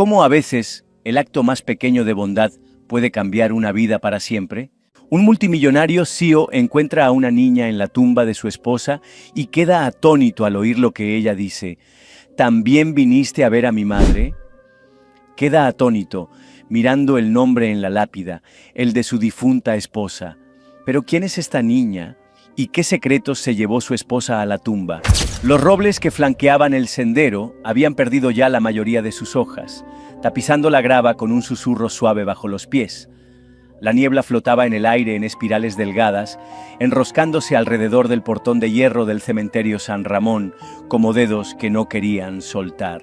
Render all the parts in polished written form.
¿Cómo a veces el acto más pequeño de bondad puede cambiar una vida para siempre? Un multimillonario CEO encuentra a una niña en la tumba de su esposa y queda atónito al oír lo que ella dice. ¿También viniste a ver a mi madre? Queda atónito, mirando el nombre en la lápida, el de su difunta esposa. ¿Pero quién es esta niña? ¿Y qué secretos se llevó su esposa a la tumba? Los robles que flanqueaban el sendero habían perdido ya la mayoría de sus hojas, tapizando la grava con un susurro suave bajo los pies. La niebla flotaba en el aire en espirales delgadas, enroscándose alrededor del portón de hierro del cementerio San Ramón, como dedos que no querían soltar.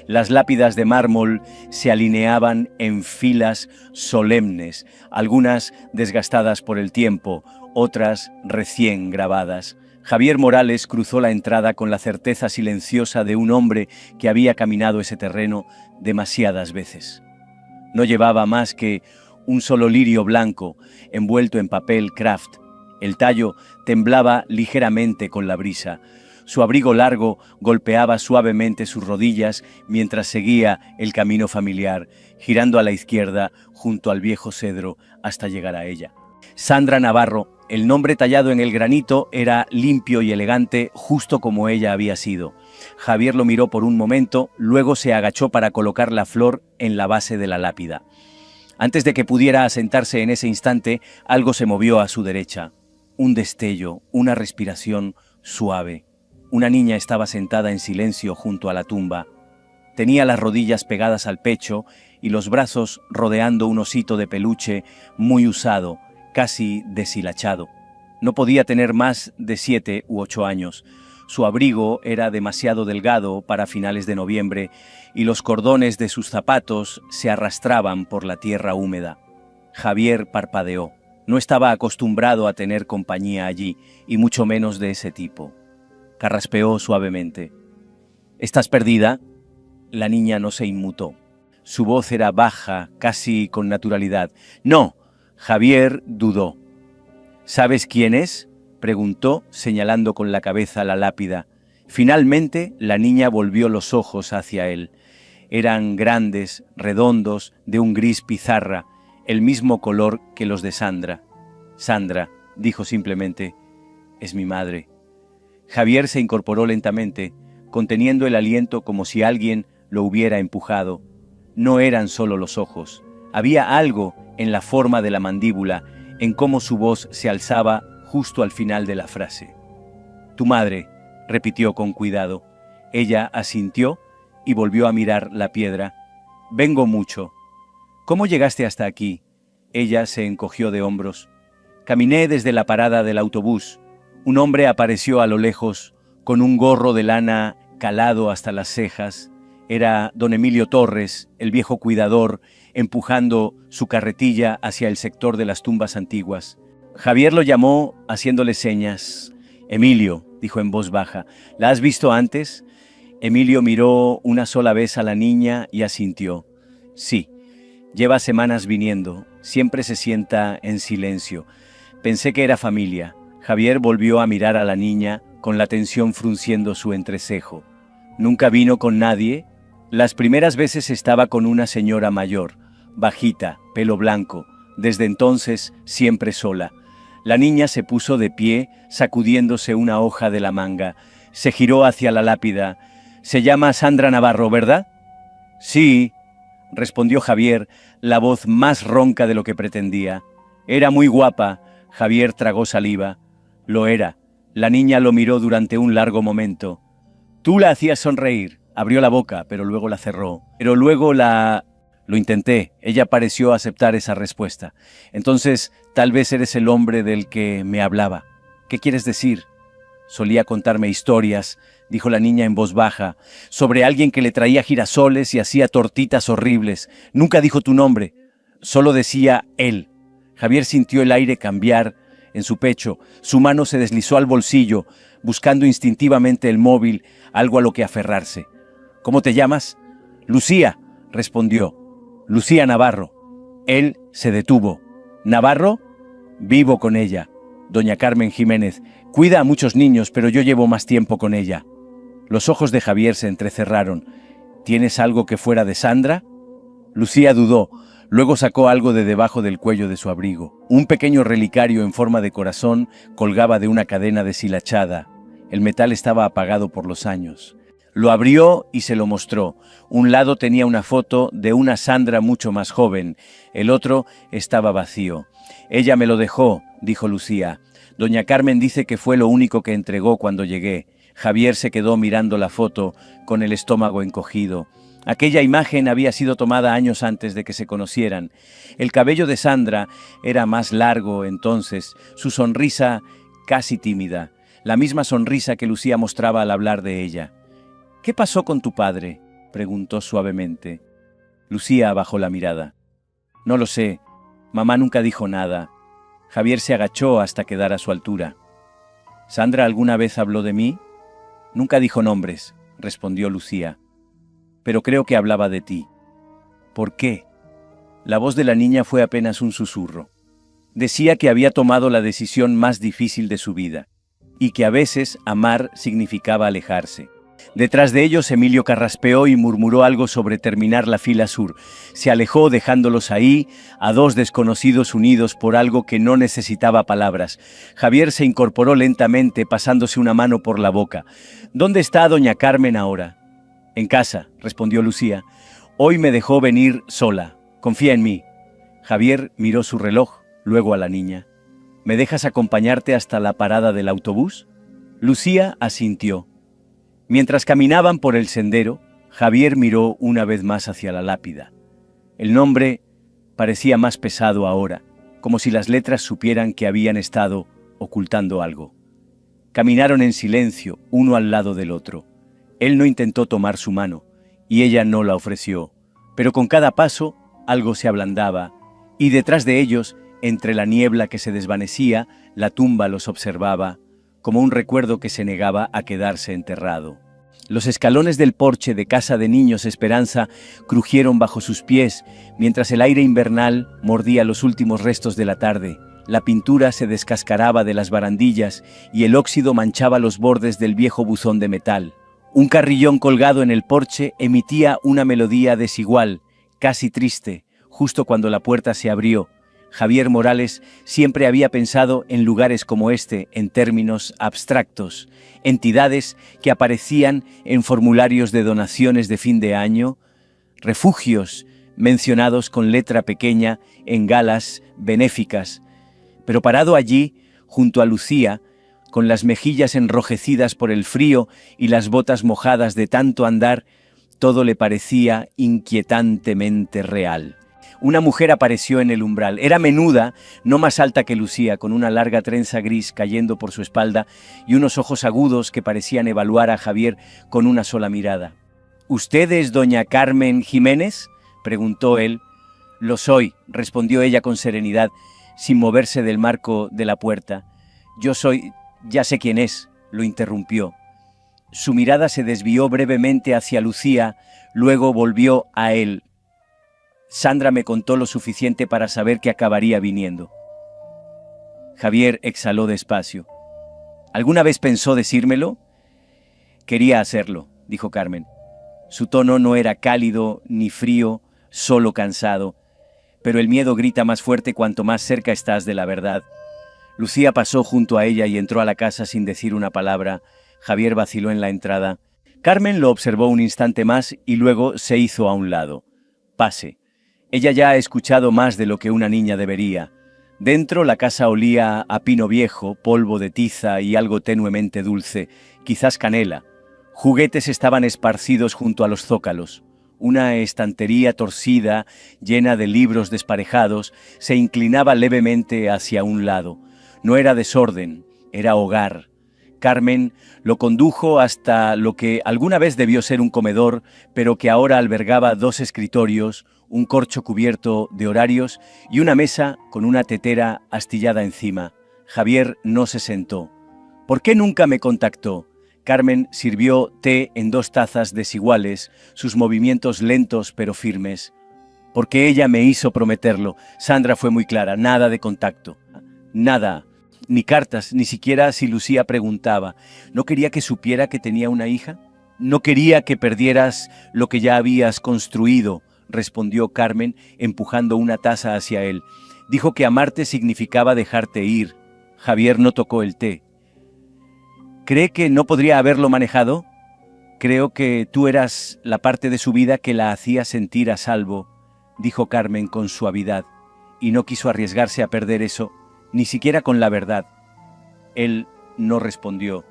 Las lápidas de mármol se alineaban en filas solemnes, algunas desgastadas por el tiempo, otras recién grabadas. Javier Morales cruzó la entrada con la certeza silenciosa de un hombre que había caminado ese terreno demasiadas veces. No llevaba más que un solo lirio blanco, envuelto en papel craft. El tallo temblaba ligeramente con la brisa. Su abrigo largo golpeaba suavemente sus rodillas mientras seguía el camino familiar, girando a la izquierda junto al viejo cedro hasta llegar a ella. Sandra Navarro, el nombre tallado en el granito, era limpio y elegante, justo como ella había sido. Javier lo miró por un momento, luego se agachó para colocar la flor en la base de la lápida. Antes de que pudiera asentarse en ese instante, algo se movió a su derecha. Un destello, una respiración suave. Una niña estaba sentada en silencio junto a la tumba. Tenía las rodillas pegadas al pecho y los brazos rodeando un osito de peluche muy usado, casi deshilachado. No podía tener más de 7 u 8 años. Su abrigo era demasiado delgado para finales de noviembre y los cordones de sus zapatos se arrastraban por la tierra húmeda. Javier parpadeó. No estaba acostumbrado a tener compañía allí, y mucho menos de ese tipo. Carraspeó suavemente. ¿Estás perdida? La niña no se inmutó. Su voz era baja, casi con naturalidad. No. Javier dudó. ¿Sabes quién es?, preguntó, señalando con la cabeza la lápida. Finalmente, la niña volvió los ojos hacia él. Eran grandes, redondos, de un gris pizarra, el mismo color que los de Sandra. Sandra, dijo simplemente, es mi madre. Javier se incorporó lentamente, conteniendo el aliento como si alguien lo hubiera empujado. No eran solo los ojos. Había algo en la forma de la mandíbula, en cómo su voz se alzaba justo al final de la frase. Tu madre, repitió con cuidado. Ella asintió y volvió a mirar la piedra. Vengo mucho. ¿Cómo llegaste hasta aquí? Ella se encogió de hombros. Caminé desde la parada del autobús. Un hombre apareció a lo lejos, con un gorro de lana calado hasta las cejas. Era don Emilio Torres, el viejo cuidador, empujando su carretilla hacia el sector de las tumbas antiguas. Javier lo llamó haciéndole señas. Emilio, dijo en voz baja, ¿la has visto antes? Emilio miró una sola vez a la niña y asintió. Sí, lleva semanas viniendo, siempre se sienta en silencio. Pensé que era familia. Javier volvió a mirar a la niña con la tensión frunciendo su entrecejo. ¿Nunca vino con nadie? Las primeras veces estaba con una señora mayor, bajita, pelo blanco, desde entonces siempre sola. La niña se puso de pie, sacudiéndose una hoja de la manga. Se giró hacia la lápida. Se llama Sandra Navarro, ¿verdad? Sí, respondió Javier, la voz más ronca de lo que pretendía. Era muy guapa. Javier tragó saliva. Lo era. La niña lo miró durante un largo momento. Tú la hacías sonreír. Abrió la boca, pero luego la cerró. Lo intenté. Ella pareció aceptar esa respuesta. Entonces, tal vez eres el hombre del que me hablaba. ¿Qué quieres decir? Solía contarme historias, dijo la niña en voz baja, sobre alguien que le traía girasoles y hacía tortitas horribles. Nunca dijo tu nombre. Solo decía él. Javier sintió el aire cambiar en su pecho. Su mano se deslizó al bolsillo, buscando instintivamente el móvil, algo a lo que aferrarse. ¿Cómo te llamas? Lucía, respondió. Lucía Navarro. Él se detuvo. ¿Navarro? Vivo con ella. Doña Carmen Jiménez. Cuida a muchos niños, pero yo llevo más tiempo con ella. Los ojos de Javier se entrecerraron. ¿Tienes algo que fuera de Sandra? Lucía dudó. Luego sacó algo de debajo del cuello de su abrigo. Un pequeño relicario en forma de corazón colgaba de una cadena deshilachada. El metal estaba apagado por los años. Lo abrió y se lo mostró. Un lado tenía una foto de una Sandra mucho más joven. El otro estaba vacío. «Ella me lo dejó», dijo Lucía. «Doña Carmen dice que fue lo único que entregó cuando llegué». Javier se quedó mirando la foto con el estómago encogido. Aquella imagen había sido tomada años antes de que se conocieran. El cabello de Sandra era más largo entonces, su sonrisa casi tímida, la misma sonrisa que Lucía mostraba al hablar de ella. «¿Qué pasó con tu padre?», preguntó suavemente. Lucía bajó la mirada. «No lo sé. Mamá nunca dijo nada». Javier se agachó hasta quedar a su altura. «¿Sandra alguna vez habló de mí?» «Nunca dijo nombres», respondió Lucía. «Pero creo que hablaba de ti». «¿Por qué?». La voz de la niña fue apenas un susurro. Decía que había tomado la decisión más difícil de su vida, y que a veces amar significaba alejarse. Detrás de ellos, Emilio carraspeó y murmuró algo sobre terminar la fila sur. Se alejó dejándolos ahí, a dos desconocidos unidos por algo que no necesitaba palabras. Javier se incorporó lentamente, pasándose una mano por la boca. «¿Dónde está doña Carmen ahora?» «En casa», respondió Lucía. «Hoy me dejó venir sola. Confía en mí». Javier miró su reloj, luego a la niña. «¿Me dejas acompañarte hasta la parada del autobús?» Lucía asintió. Mientras caminaban por el sendero, Javier miró una vez más hacia la lápida. El nombre parecía más pesado ahora, como si las letras supieran que habían estado ocultando algo. Caminaron en silencio, uno al lado del otro. Él no intentó tomar su mano, y ella no la ofreció, pero con cada paso algo se ablandaba, y detrás de ellos, entre la niebla que se desvanecía, la tumba los observaba, como un recuerdo que se negaba a quedarse enterrado. Los escalones del porche de Casa de Niños Esperanza crujieron bajo sus pies, mientras el aire invernal mordía los últimos restos de la tarde. La pintura se descascaraba de las barandillas y el óxido manchaba los bordes del viejo buzón de metal. Un carrillón colgado en el porche emitía una melodía desigual, casi triste, justo cuando la puerta se abrió. Javier Morales siempre había pensado en lugares como este en términos abstractos, entidades que aparecían en formularios de donaciones de fin de año, refugios mencionados con letra pequeña en galas benéficas. Pero parado allí, junto a Lucía, con las mejillas enrojecidas por el frío y las botas mojadas de tanto andar, todo le parecía inquietantemente real. Una mujer apareció en el umbral. Era menuda, no más alta que Lucía, con una larga trenza gris cayendo por su espalda y unos ojos agudos que parecían evaluar a Javier con una sola mirada. «¿Usted es doña Carmen Jiménez?», preguntó él. «Lo soy», respondió ella con serenidad, sin moverse del marco de la puerta. «Yo soy... ya sé quién es», lo interrumpió. Su mirada se desvió brevemente hacia Lucía, luego volvió a él. «Sandra me contó lo suficiente para saber que acabaría viniendo». Javier exhaló despacio. «¿Alguna vez pensó decírmelo?» «Quería hacerlo», dijo Carmen. Su tono no era cálido ni frío, solo cansado. Pero el miedo grita más fuerte cuanto más cerca estás de la verdad. Lucía pasó junto a ella y entró a la casa sin decir una palabra. Javier vaciló en la entrada. Carmen lo observó un instante más y luego se hizo a un lado. «Pase». Ella ya ha escuchado más de lo que una niña debería. Dentro la casa olía a pino viejo, polvo de tiza y algo tenuemente dulce, quizás canela. Juguetes estaban esparcidos junto a los zócalos. Una estantería torcida, llena de libros desparejados, se inclinaba levemente hacia un lado. No era desorden, era hogar. Carmen lo condujo hasta lo que alguna vez debió ser un comedor, pero que ahora albergaba 2 escritorios, un corcho cubierto de horarios y una mesa con una tetera astillada encima. Javier no se sentó. «¿Por qué nunca me contactó?». Carmen sirvió té en 2 tazas desiguales, sus movimientos lentos pero firmes. «Porque ella me hizo prometerlo». Sandra fue muy clara, nada de contacto. Nada, ni cartas, ni siquiera si Lucía preguntaba. ¿No quería que supiera que tenía una hija? ¿No quería que perdieras lo que ya habías construido, respondió Carmen, empujando una taza hacia él. Dijo que amarte significaba dejarte ir. Javier no tocó el té. ¿Cree que no podría haberlo manejado? Creo que tú eras la parte de su vida que la hacía sentir a salvo, dijo Carmen con suavidad, y no quiso arriesgarse a perder eso, ni siquiera con la verdad. Él no respondió.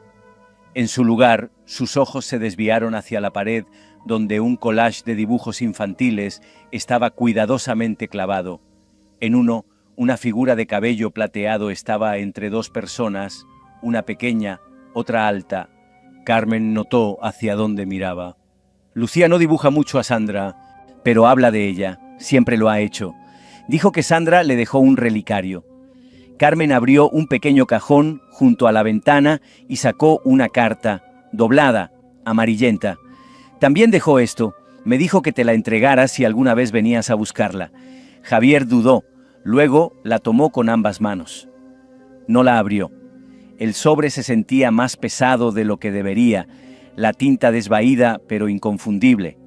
En su lugar, sus ojos se desviaron hacia la pared donde un collage de dibujos infantiles estaba cuidadosamente clavado. En uno, una figura de cabello plateado estaba entre dos personas, una pequeña, otra alta. Carmen notó hacia dónde miraba. Lucía no dibuja mucho a Sandra, pero habla de ella, siempre lo ha hecho. Dijo que Sandra le dejó un relicario. Carmen abrió un pequeño cajón junto a la ventana y sacó una carta, doblada, amarillenta. También dejó esto. Me dijo que te la entregara si alguna vez venías a buscarla. Javier dudó, luego la tomó con ambas manos. No la abrió. El sobre se sentía más pesado de lo que debería, la tinta desvaída pero inconfundible.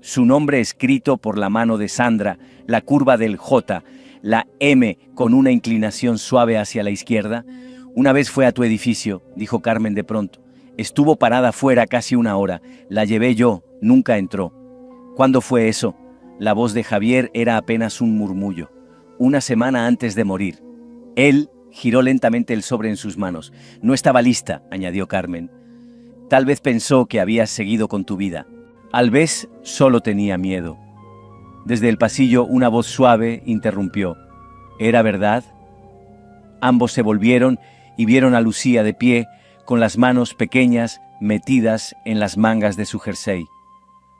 Su nombre escrito por la mano de Sandra, la curva del J, la M con una inclinación suave hacia la izquierda. Una vez fue a tu edificio, dijo Carmen de pronto. Estuvo parada fuera casi una hora. La llevé yo, nunca entró. ¿Cuándo fue eso? La voz de Javier era apenas un murmullo. Una semana antes de morir. Él giró lentamente el sobre en sus manos. No estaba lista, añadió Carmen. Tal vez pensó que habías seguido con tu vida. Tal vez solo tenía miedo. Desde el pasillo una voz suave interrumpió. ¿Era verdad? Ambos se volvieron y vieron a Lucía de pie, con las manos pequeñas metidas en las mangas de su jersey.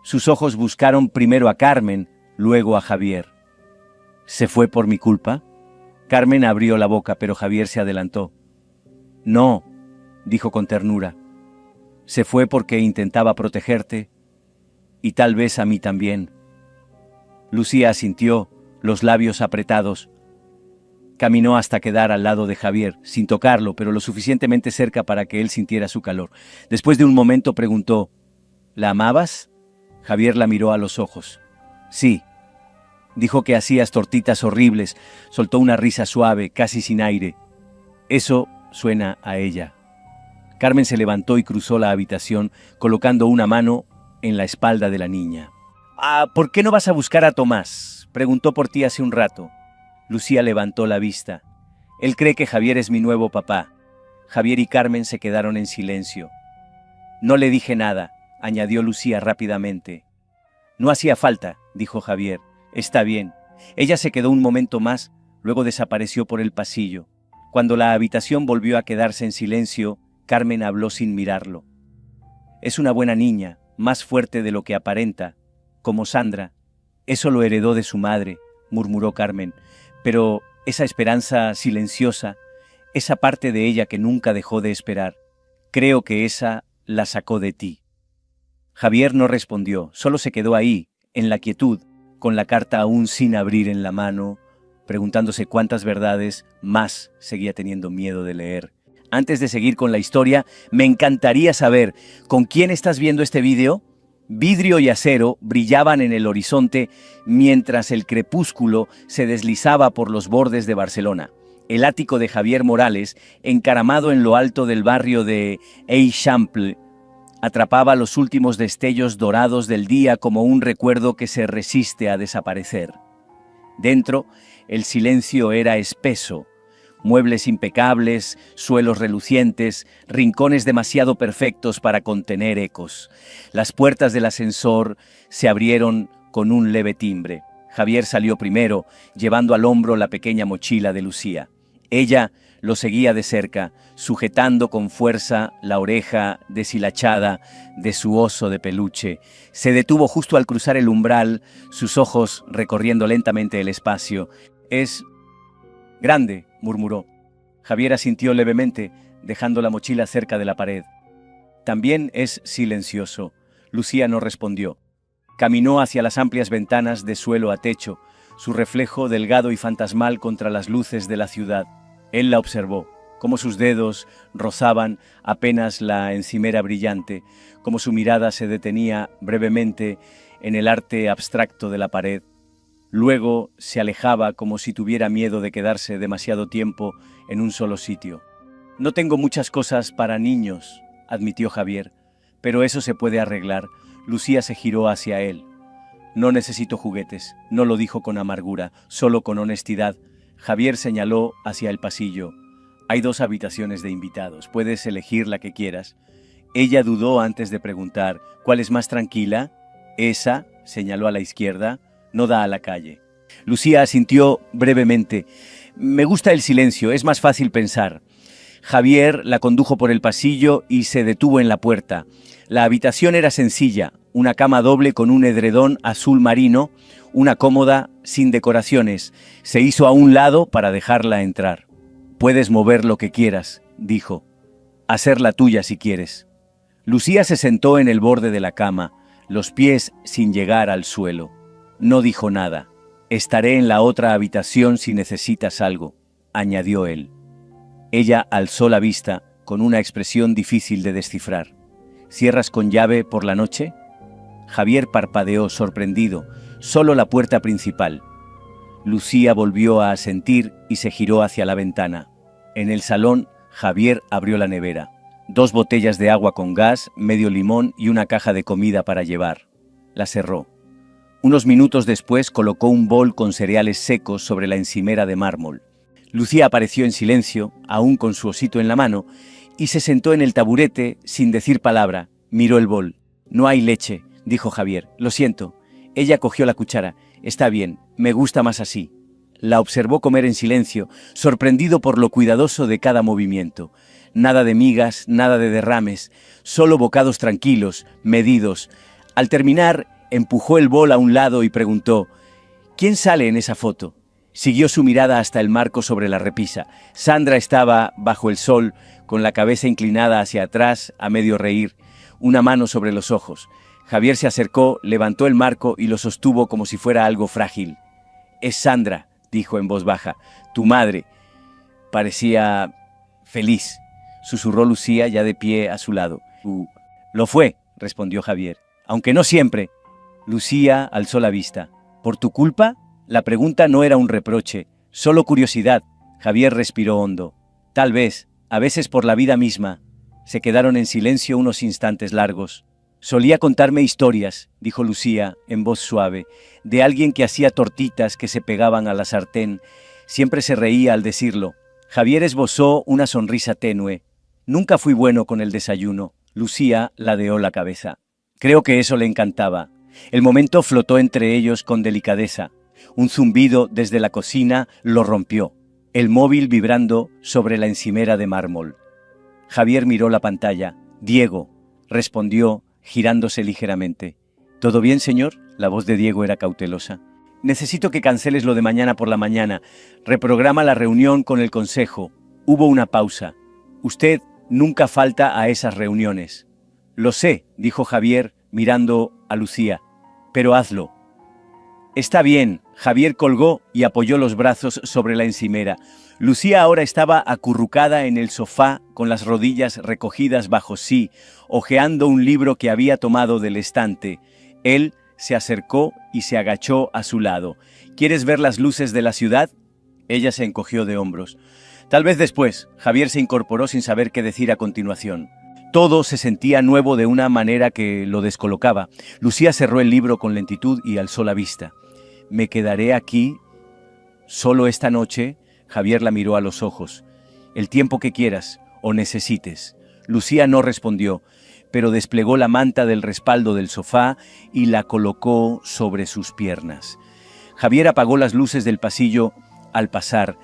Sus ojos buscaron primero a Carmen, luego a Javier. ¿Se fue por mi culpa? Carmen abrió la boca, pero Javier se adelantó. No, dijo con ternura. Se fue porque intentaba protegerte, y tal vez a mí también. Lucía asintió, los labios apretados. Caminó hasta quedar al lado de Javier, sin tocarlo, pero lo suficientemente cerca para que él sintiera su calor. Después de un momento preguntó, ¿la amabas? Javier la miró a los ojos. Sí. Dijo que hacías tortitas horribles, soltó una risa suave, casi sin aire. Eso suena a ella. Carmen se levantó y cruzó la habitación, colocando una mano en la espalda de la niña. ¿Por qué no vas a buscar a Tomás? Preguntó por ti hace un rato. Lucía levantó la vista. Él cree que Javier es mi nuevo papá. Javier y Carmen se quedaron en silencio. No le dije nada, añadió Lucía rápidamente. No hacía falta, dijo Javier. Está bien. Ella se quedó un momento más, luego desapareció por el pasillo. Cuando la habitación volvió a quedarse en silencio, Carmen habló sin mirarlo. Es una buena niña, más fuerte de lo que aparenta, como Sandra. Eso lo heredó de su madre, murmuró Carmen. Pero esa esperanza silenciosa, esa parte de ella que nunca dejó de esperar, creo que esa la sacó de ti. Javier no respondió, solo se quedó ahí, en la quietud, con la carta aún sin abrir en la mano, preguntándose cuántas verdades más seguía teniendo miedo de leer. Antes de seguir con la historia, me encantaría saber, ¿con quién estás viendo este vídeo? Vidrio y acero brillaban en el horizonte mientras el crepúsculo se deslizaba por los bordes de Barcelona. El ático de Javier Morales, encaramado en lo alto del barrio de Eixample, atrapaba los últimos destellos dorados del día como un recuerdo que se resiste a desaparecer. Dentro, el silencio era espeso. Muebles impecables, suelos relucientes, rincones demasiado perfectos para contener ecos. Las puertas del ascensor se abrieron con un leve timbre. Javier salió primero, llevando al hombro la pequeña mochila de Lucía. Ella lo seguía de cerca, sujetando con fuerza la oreja deshilachada de su oso de peluche. Se detuvo justo al cruzar el umbral, sus ojos recorriendo lentamente el espacio. «Es grande», murmuró. Javier asintió levemente, dejando la mochila cerca de la pared. «También es silencioso». Lucía no respondió. Caminó hacia las amplias ventanas de suelo a techo, su reflejo delgado y fantasmal contra las luces de la ciudad. Él la observó, cómo sus dedos rozaban apenas la encimera brillante, cómo su mirada se detenía brevemente en el arte abstracto de la pared. Luego se alejaba como si tuviera miedo de quedarse demasiado tiempo en un solo sitio. No tengo muchas cosas para niños, admitió Javier, pero eso se puede arreglar. Lucía se giró hacia él. No necesito juguetes, no lo dijo con amargura, solo con honestidad. Javier señaló hacia el pasillo. Hay 2 habitaciones de invitados, puedes elegir la que quieras. Ella dudó antes de preguntar, ¿cuál es más tranquila? Esa, señaló a la izquierda, no da a la calle. Lucía asintió brevemente. Me gusta el silencio, es más fácil pensar. Javier la condujo por el pasillo y se detuvo en la puerta. La habitación era sencilla, una cama doble con un edredón azul marino, una cómoda sin decoraciones. Se hizo a un lado para dejarla entrar. Puedes mover lo que quieras, dijo. Hacerla tuya si quieres. Lucía se sentó en el borde de la cama, los pies sin llegar al suelo. No dijo nada. Estaré en la otra habitación si necesitas algo, añadió él. Ella alzó la vista con una expresión difícil de descifrar. ¿Cierras con llave por la noche? Javier parpadeó sorprendido, solo la puerta principal. Lucía volvió a asentir y se giró hacia la ventana. En el salón, Javier abrió la nevera. 2 botellas de agua con gas, medio limón y una caja de comida para llevar. La cerró. Unos minutos después colocó un bol con cereales secos sobre la encimera de mármol. Lucía apareció en silencio, aún con su osito en la mano, y se sentó en el taburete sin decir palabra. Miró el bol. No hay leche, dijo Javier. Lo siento. Ella cogió la cuchara. Está bien, me gusta más así. La observó comer en silencio, sorprendido por lo cuidadoso de cada movimiento. Nada de migas, nada de derrames, solo bocados tranquilos, medidos. Al terminar, empujó el bol a un lado y preguntó, ¿quién sale en esa foto? Siguió su mirada hasta el marco sobre la repisa. Sandra estaba bajo el sol, con la cabeza inclinada hacia atrás, a medio reír, una mano sobre los ojos. Javier se acercó, levantó el marco y lo sostuvo como si fuera algo frágil. Es Sandra, dijo en voz baja. Tu madre. Parecía feliz, susurró Lucía ya de pie a su lado. Lo fue, respondió Javier. Aunque no siempre. Lucía alzó la vista. ¿Por tu culpa? La pregunta no era un reproche, solo curiosidad. Javier respiró hondo. Tal vez, a veces por la vida misma. Se quedaron en silencio unos instantes largos. Solía contarme historias, dijo Lucía en voz suave, de alguien que hacía tortitas que se pegaban a la sartén. Siempre se reía al decirlo. Javier esbozó una sonrisa tenue. Nunca fui bueno con el desayuno. Lucía ladeó la cabeza. Creo que eso le encantaba. El momento flotó entre ellos con delicadeza. Un zumbido desde la cocina lo rompió, el móvil vibrando sobre la encimera de mármol. Javier miró la pantalla. Diego, respondió, girándose ligeramente. ¿Todo bien, señor? La voz de Diego era cautelosa. Necesito que canceles lo de mañana por la mañana. Reprograma la reunión con el consejo. Hubo una pausa. Usted nunca falta a esas reuniones. Lo sé, dijo Javier, mirando a Lucía, pero hazlo. Está bien. Javier colgó y apoyó los brazos sobre la encimera. Lucía ahora estaba acurrucada en el sofá con las rodillas recogidas bajo sí, hojeando un libro que había tomado del estante. Él se acercó y se agachó a su lado. ¿Quieres ver las luces de la ciudad? Ella se encogió de hombros. Tal vez después. Javier se incorporó sin saber qué decir a continuación. Todo se sentía nuevo de una manera que lo descolocaba. Lucía cerró el libro con lentitud y alzó la vista. ¿Me quedaré aquí solo esta noche? Javier la miró a los ojos. El tiempo que quieras o necesites. Lucía no respondió, pero desplegó la manta del respaldo del sofá y la colocó sobre sus piernas. Javier apagó las luces del pasillo al pasar,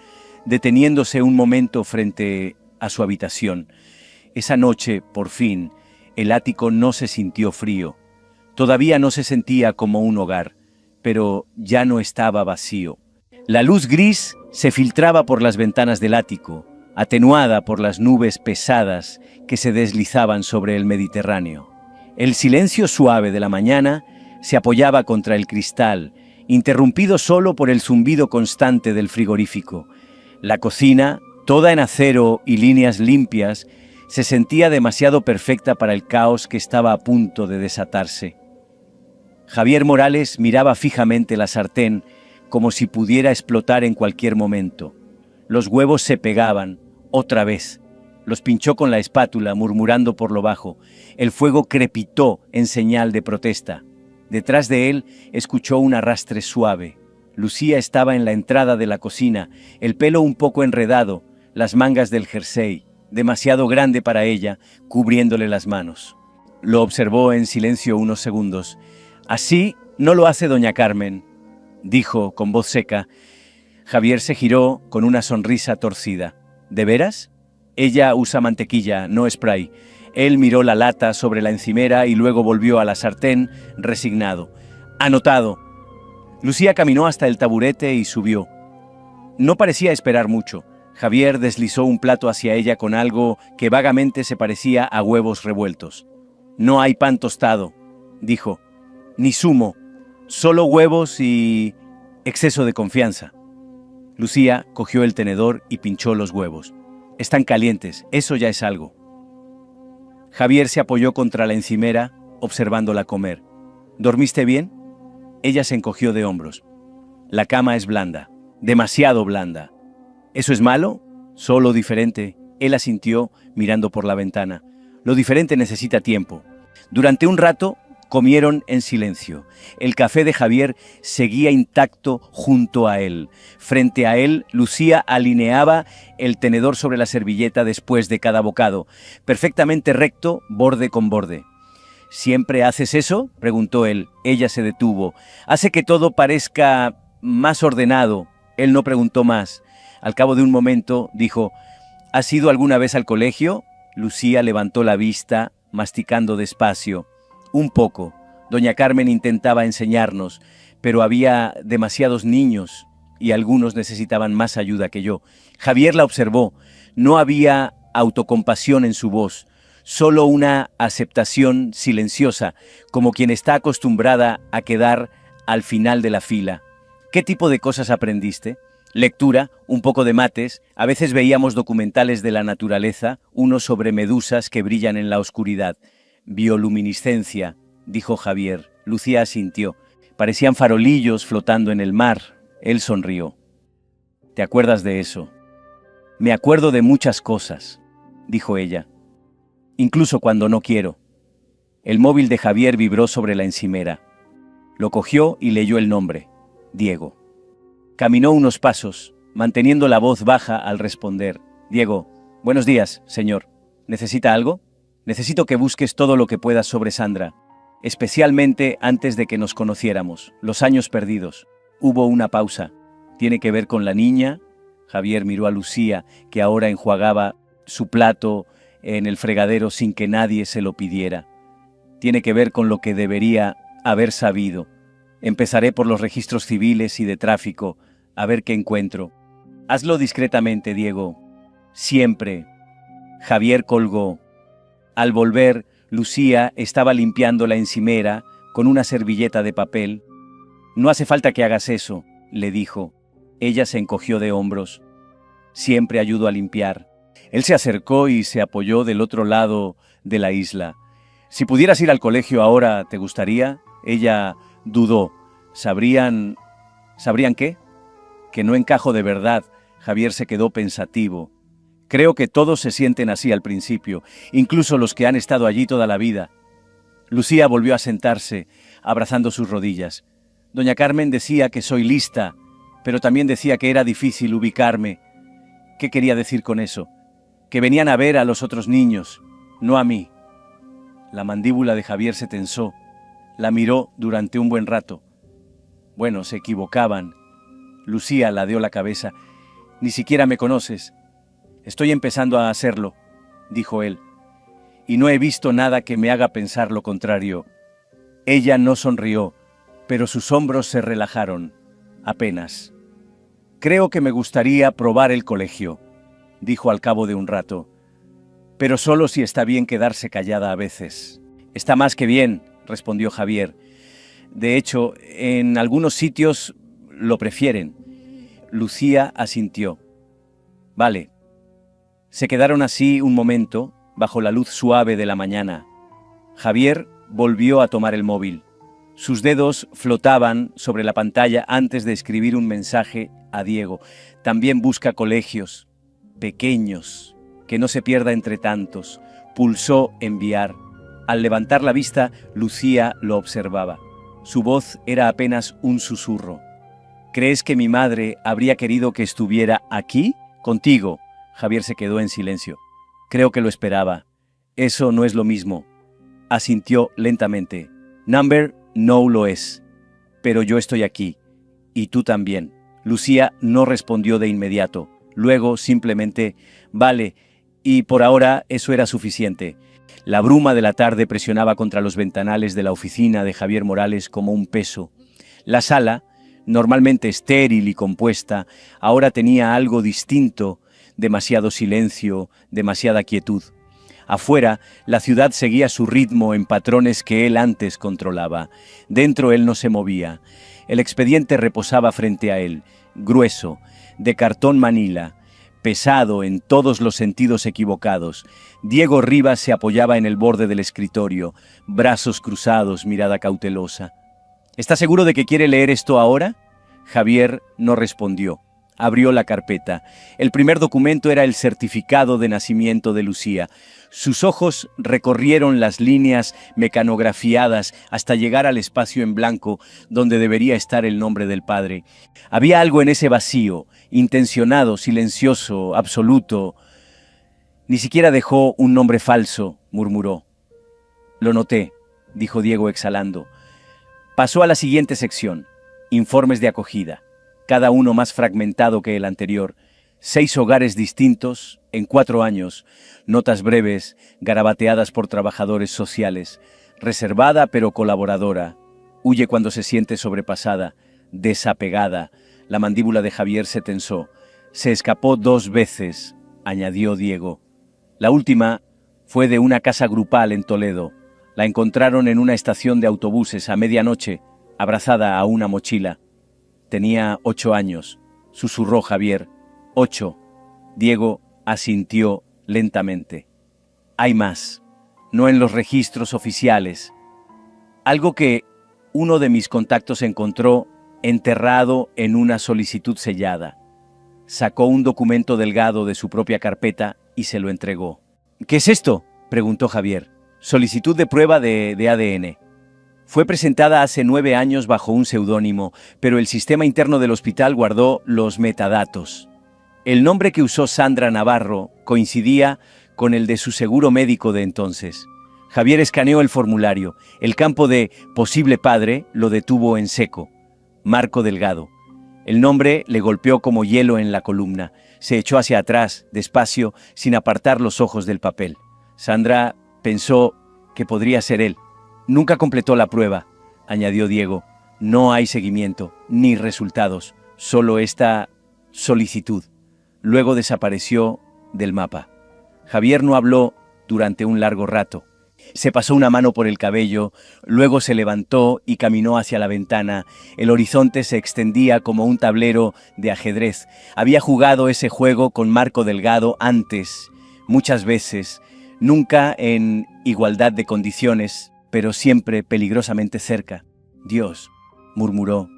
deteniéndose un momento frente a su habitación. Esa noche, por fin, el ático no se sintió frío. Todavía no se sentía como un hogar, pero ya no estaba vacío. La luz gris se filtraba por las ventanas del ático, atenuada por las nubes pesadas que se deslizaban sobre el Mediterráneo. El silencio suave de la mañana se apoyaba contra el cristal, interrumpido solo por el zumbido constante del frigorífico. La cocina, toda en acero y líneas limpias, se sentía demasiado perfecta para el caos que estaba a punto de desatarse. Javier Morales miraba fijamente la sartén como si pudiera explotar en cualquier momento. Los huevos se pegaban, otra vez. Los pinchó con la espátula, murmurando por lo bajo. El fuego crepitó en señal de protesta. Detrás de él escuchó un arrastre suave. Lucía estaba en la entrada de la cocina, el pelo un poco enredado, las mangas del jersey, demasiado grande para ella, cubriéndole las manos. Lo observó en silencio unos segundos. «Así no lo hace doña Carmen», dijo con voz seca. Javier se giró con una sonrisa torcida. «¿De veras? Ella usa mantequilla, no spray». Él miró la lata sobre la encimera y luego volvió a la sartén, resignado. «Anotado». Lucía caminó hasta el taburete y subió. No parecía esperar mucho. Javier deslizó un plato hacia ella con algo que vagamente se parecía a huevos revueltos. «No hay pan tostado», dijo, «ni zumo, solo huevos y exceso de confianza». Lucía cogió el tenedor y pinchó los huevos. «Están calientes, eso ya es algo». Javier se apoyó contra la encimera, observándola comer. «¿Dormiste bien?» Ella se encogió de hombros. «La cama es blanda, demasiado blanda». «¿Eso es malo?» «Solo diferente». Él asintió, mirando por la ventana. «Lo diferente necesita tiempo». Durante un rato comieron en silencio. El café de Javier seguía intacto junto a él. Frente a él, Lucía alineaba el tenedor sobre la servilleta después de cada bocado, perfectamente recto, borde con borde. «¿Siempre haces eso?», preguntó él. Ella se detuvo. «Hace que todo parezca más ordenado». Él no preguntó más. Al cabo de un momento, dijo, «¿Has ido alguna vez al colegio?». Lucía levantó la vista, masticando despacio. «Un poco. Doña Carmen intentaba enseñarnos, pero había demasiados niños y algunos necesitaban más ayuda que yo». Javier la observó. No había autocompasión en su voz, solo una aceptación silenciosa, como quien está acostumbrada a quedar al final de la fila. «¿Qué tipo de cosas aprendiste?». «Lectura, un poco de mates, a veces veíamos documentales de la naturaleza, uno sobre medusas que brillan en la oscuridad». «Bioluminiscencia», dijo Javier. Lucía asintió. Parecían farolillos flotando en el mar. Él sonrió. «¿Te acuerdas de eso?». «Me acuerdo de muchas cosas», dijo ella. «Incluso cuando no quiero». El móvil de Javier vibró sobre la encimera. Lo cogió y leyó el nombre. Diego. Caminó unos pasos, manteniendo la voz baja al responder. «Diego, buenos días, señor. ¿Necesita algo?». «Necesito que busques todo lo que puedas sobre Sandra, especialmente antes de que nos conociéramos, los años perdidos». Hubo una pausa. «¿Tiene que ver con la niña?». Javier miró a Lucía, que ahora enjuagaba su plato en el fregadero sin que nadie se lo pidiera. «Tiene que ver con lo que debería haber sabido. Empezaré por los registros civiles y de tráfico, a ver qué encuentro». «Hazlo discretamente, Diego». «Siempre». Javier colgó. Al volver, Lucía estaba limpiando la encimera con una servilleta de papel. «No hace falta que hagas eso», le dijo. Ella se encogió de hombros. «Siempre ayudo a limpiar». Él se acercó y se apoyó del otro lado de la isla. «Si pudieras ir al colegio ahora, ¿te gustaría?». Ella dudó. ¿Sabrían qué? «Que no encajo de verdad». Javier se quedó pensativo. «Creo que todos se sienten así al principio, incluso los que han estado allí toda la vida». Lucía volvió a sentarse, abrazando sus rodillas. «Doña Carmen decía que soy lista, pero también decía que era difícil ubicarme». «¿Qué quería decir con eso?». «Que venían a ver a los otros niños, no a mí». La mandíbula de Javier se tensó. La miró durante un buen rato. «Bueno, se equivocaban». Lucía ladeó la cabeza. «Ni siquiera me conoces». «Estoy empezando a hacerlo», dijo él. «Y no he visto nada que me haga pensar lo contrario». Ella no sonrió, pero sus hombros se relajaron, apenas. «Creo que me gustaría probar el colegio», dijo al cabo de un rato. «Pero solo si está bien quedarse callada a veces». «Está más que bien», respondió Javier. «De hecho, en algunos sitios lo prefieren». Lucía asintió. «Vale». Se quedaron así un momento, bajo la luz suave de la mañana. Javier volvió a tomar el móvil. Sus dedos flotaban sobre la pantalla antes de escribir un mensaje a Diego. También busca colegios pequeños, que no se pierda entre tantos. Pulsó enviar. Al levantar la vista, Lucía lo observaba. Su voz era apenas un susurro. ¿Crees que mi madre habría querido que estuviera aquí? Contigo. Javier se quedó en silencio. Creo que lo esperaba. Eso no es lo mismo. Asintió lentamente. Number no lo es. Pero yo estoy aquí. Y tú también. Lucía no respondió de inmediato. Luego simplemente, vale, y por ahora eso era suficiente. La bruma de la tarde presionaba contra los ventanales de la oficina de Javier Morales como un peso. La sala, normalmente estéril y compuesta, ahora tenía algo distinto, demasiado silencio, demasiada quietud. Afuera, la ciudad seguía su ritmo en patrones que él antes controlaba. Dentro él no se movía. El expediente reposaba frente a él, grueso, de cartón manila, pesado en todos los sentidos equivocados. Diego Rivas se apoyaba en el borde del escritorio, brazos cruzados, mirada cautelosa. ¿Está seguro de que quiere leer esto ahora? Javier no respondió. Abrió la carpeta. El primer documento era el certificado de nacimiento de Lucía. Sus ojos recorrieron las líneas mecanografiadas hasta llegar al espacio en blanco donde debería estar el nombre del padre. Había algo en ese vacío, intencionado, silencioso, absoluto. Ni siquiera dejó un nombre falso, murmuró. Lo noté, dijo Diego exhalando. Pasó a la siguiente sección. Informes de acogida. Cada uno más fragmentado que el anterior. 6 hogares distintos en 4 años, notas breves, garabateadas por trabajadores sociales, reservada pero colaboradora, huye cuando se siente sobrepasada, desapegada. La mandíbula de Javier se tensó. Se escapó 2 veces, añadió Diego. La última fue de una casa grupal en Toledo. La encontraron en una estación de autobuses a medianoche, abrazada a una mochila. Tenía 8 años, susurró Javier. 8. Diego asintió lentamente. Hay más, no en los registros oficiales. Algo que uno de mis contactos encontró enterrado en una solicitud sellada. Sacó un documento delgado de su propia carpeta y se lo entregó. ¿Qué es esto?, preguntó Javier. Solicitud de prueba de ADN. Fue presentada hace 9 años bajo un seudónimo, pero el sistema interno del hospital guardó los metadatos. El nombre que usó Sandra Navarro coincidía con el de su seguro médico de entonces. Javier escaneó el formulario. El campo de posible padre lo detuvo en seco. Marco Delgado. El nombre le golpeó como hielo en la columna. Se echó hacia atrás, despacio, sin apartar los ojos del papel. Sandra pensó que podría ser él. Nunca completó la prueba, añadió Diego. No hay seguimiento, ni resultados, solo esta solicitud. Luego desapareció del mapa. Javier no habló durante un largo rato. Se pasó una mano por el cabello, luego se levantó y caminó hacia la ventana. El horizonte se extendía como un tablero de ajedrez. Había jugado ese juego con Marco Delgado antes, muchas veces, nunca en igualdad de condiciones, pero siempre peligrosamente cerca. Dios, murmuró.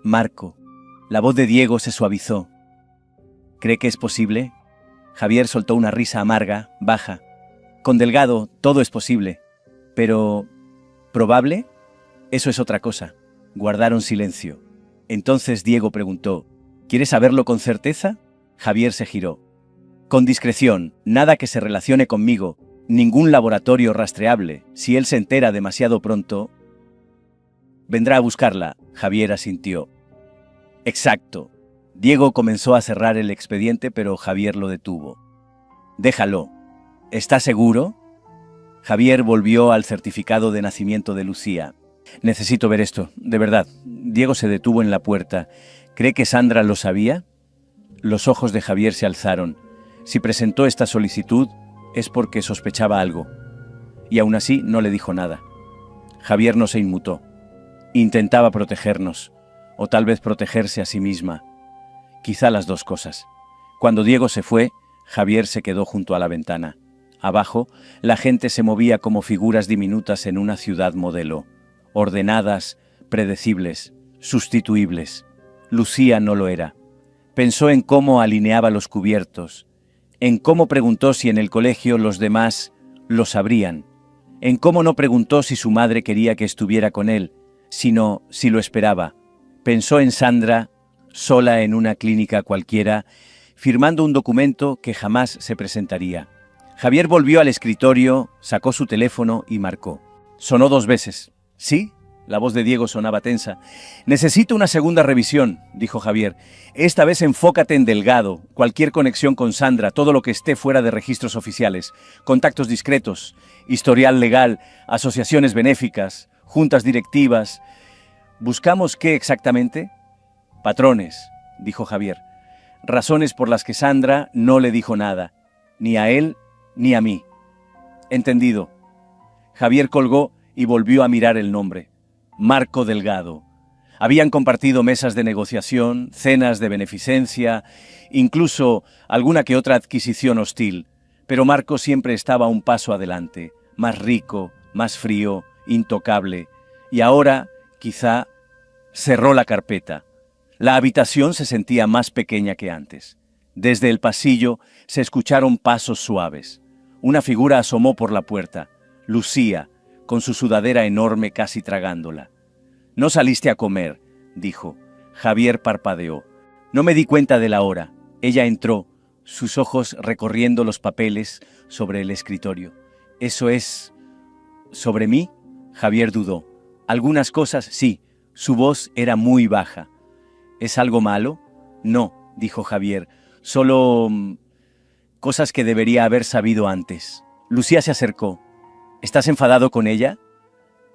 Marco. La voz de Diego se suavizó. ¿Cree que es posible? Javier soltó una risa amarga, baja. Con Delgado todo es posible. Pero... ¿probable? Eso es otra cosa. Guardaron silencio. Entonces Diego preguntó, ¿quieres saberlo con certeza? Javier se giró. Con discreción, nada que se relacione conmigo, ningún laboratorio rastreable. Si él se entera demasiado pronto... Vendrá a buscarla, Javier asintió. Exacto. Diego comenzó a cerrar el expediente, pero Javier lo detuvo. Déjalo. ¿Estás seguro? Javier volvió al certificado de nacimiento de Lucía. Necesito ver esto, de verdad. Diego se detuvo en la puerta. ¿Cree que Sandra lo sabía? Los ojos de Javier se alzaron. Si presentó esta solicitud es porque sospechaba algo. Y aún así no le dijo nada. Javier no se inmutó. Intentaba protegernos, o tal vez protegerse a sí misma. Quizá las dos cosas. Cuando Diego se fue, Javier se quedó junto a la ventana. Abajo, la gente se movía como figuras diminutas en una ciudad modelo. ordenadas, predecibles, sustituibles. Lucía no lo era. Pensó en cómo alineaba los cubiertos, en cómo preguntó si en el colegio los demás lo sabrían, en cómo no preguntó si su madre quería que estuviera con él, sino si lo esperaba. Pensó en Sandra, sola en una clínica cualquiera, firmando un documento que jamás se presentaría. Javier volvió al escritorio, sacó su teléfono y marcó. Sonó 2 veces. ¿Sí? La voz de Diego sonaba tensa. «Necesito una segunda revisión», dijo Javier. «Esta vez enfócate en Delgado, cualquier conexión con Sandra, todo lo que esté fuera de registros oficiales, contactos discretos, historial legal, asociaciones benéficas, juntas directivas». «¿Buscamos qué exactamente?» «Patrones», dijo Javier. «Razones por las que Sandra no le dijo nada, ni a él ni a mí». «Entendido». Javier colgó y volvió a mirar el nombre. Marco Delgado. Habían compartido mesas de negociación, cenas de beneficencia, incluso alguna que otra adquisición hostil, pero Marco siempre estaba un paso adelante, más rico, más frío, intocable, y ahora, quizá, cerró la carpeta. La habitación se sentía más pequeña que antes. Desde el pasillo se escucharon pasos suaves. Una figura asomó por la puerta. Lucía, con su sudadera enorme casi tragándola. «No saliste a comer», dijo. Javier parpadeó. «No me di cuenta de la hora». Ella entró, sus ojos recorriendo los papeles sobre el escritorio. «¿Eso es sobre mí?» Javier dudó. «Algunas cosas, sí». Su voz era muy baja. «¿Es algo malo?» «No», dijo Javier. «Solo cosas que debería haber sabido antes». Lucía se acercó. «¿Estás enfadado con ella?»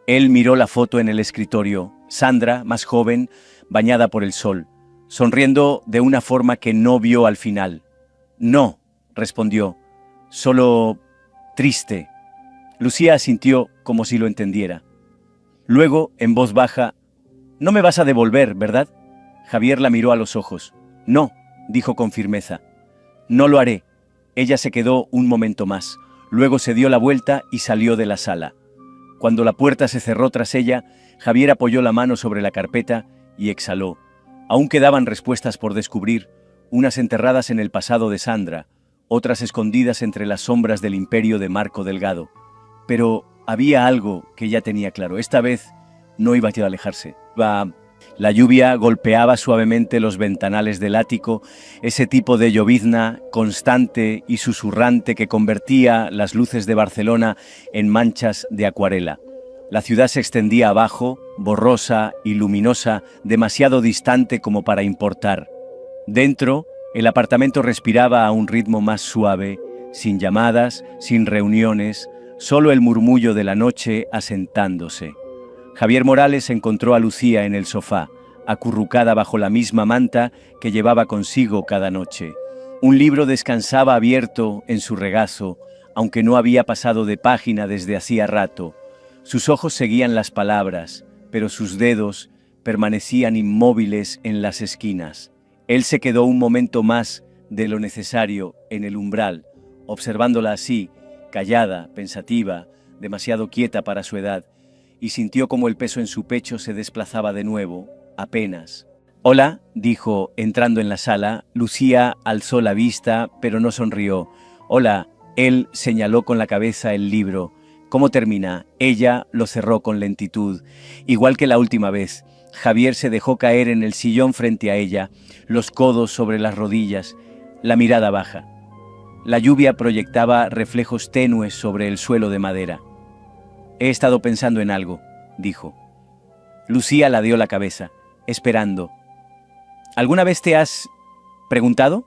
Él miró la foto en el escritorio. Sandra, más joven, bañada por el sol, sonriendo de una forma que no vio al final. «No», respondió, «solo triste». Lucía asintió como si lo entendiera. Luego, en voz baja, «No me vas a devolver, ¿verdad?» Javier la miró a los ojos. «No», dijo con firmeza. «No lo haré». Ella se quedó un momento más. Luego se dio la vuelta y salió de la sala. Cuando la puerta se cerró tras ella, Javier apoyó la mano sobre la carpeta y exhaló. Aún quedaban respuestas por descubrir, unas enterradas en el pasado de Sandra, otras escondidas entre las sombras del imperio de Marco Delgado. Pero había algo que ya tenía claro. Esta vez no iba a alejarse. La lluvia golpeaba suavemente los ventanales del ático, ese tipo de llovizna constante y susurrante que convertía las luces de Barcelona en manchas de acuarela. La ciudad se extendía abajo, borrosa y luminosa, demasiado distante como para importar. Dentro, el apartamento respiraba a un ritmo más suave, sin llamadas, sin reuniones, solo el murmullo de la noche asentándose. Javier Morales encontró a Lucía en el sofá, acurrucada bajo la misma manta que llevaba consigo cada noche. Un libro descansaba abierto en su regazo, aunque no había pasado de página desde hacía rato. Sus ojos seguían las palabras, pero sus dedos permanecían inmóviles en las esquinas. Él se quedó un momento más de lo necesario en el umbral, observándola así, callada, pensativa, demasiado quieta para su edad, y sintió como el peso en su pecho se desplazaba de nuevo, apenas. «Hola», dijo, entrando en la sala. Lucía alzó la vista, pero no sonrió. «Hola», él señaló con la cabeza el libro. «¿Cómo termina?» Ella lo cerró con lentitud. Igual que la última vez, Javier se dejó caer en el sillón frente a ella, los codos sobre las rodillas, la mirada baja. La lluvia proyectaba reflejos tenues sobre el suelo de madera. «He estado pensando en algo», dijo. Lucía ladeó la cabeza, esperando. «¿Alguna vez te has preguntado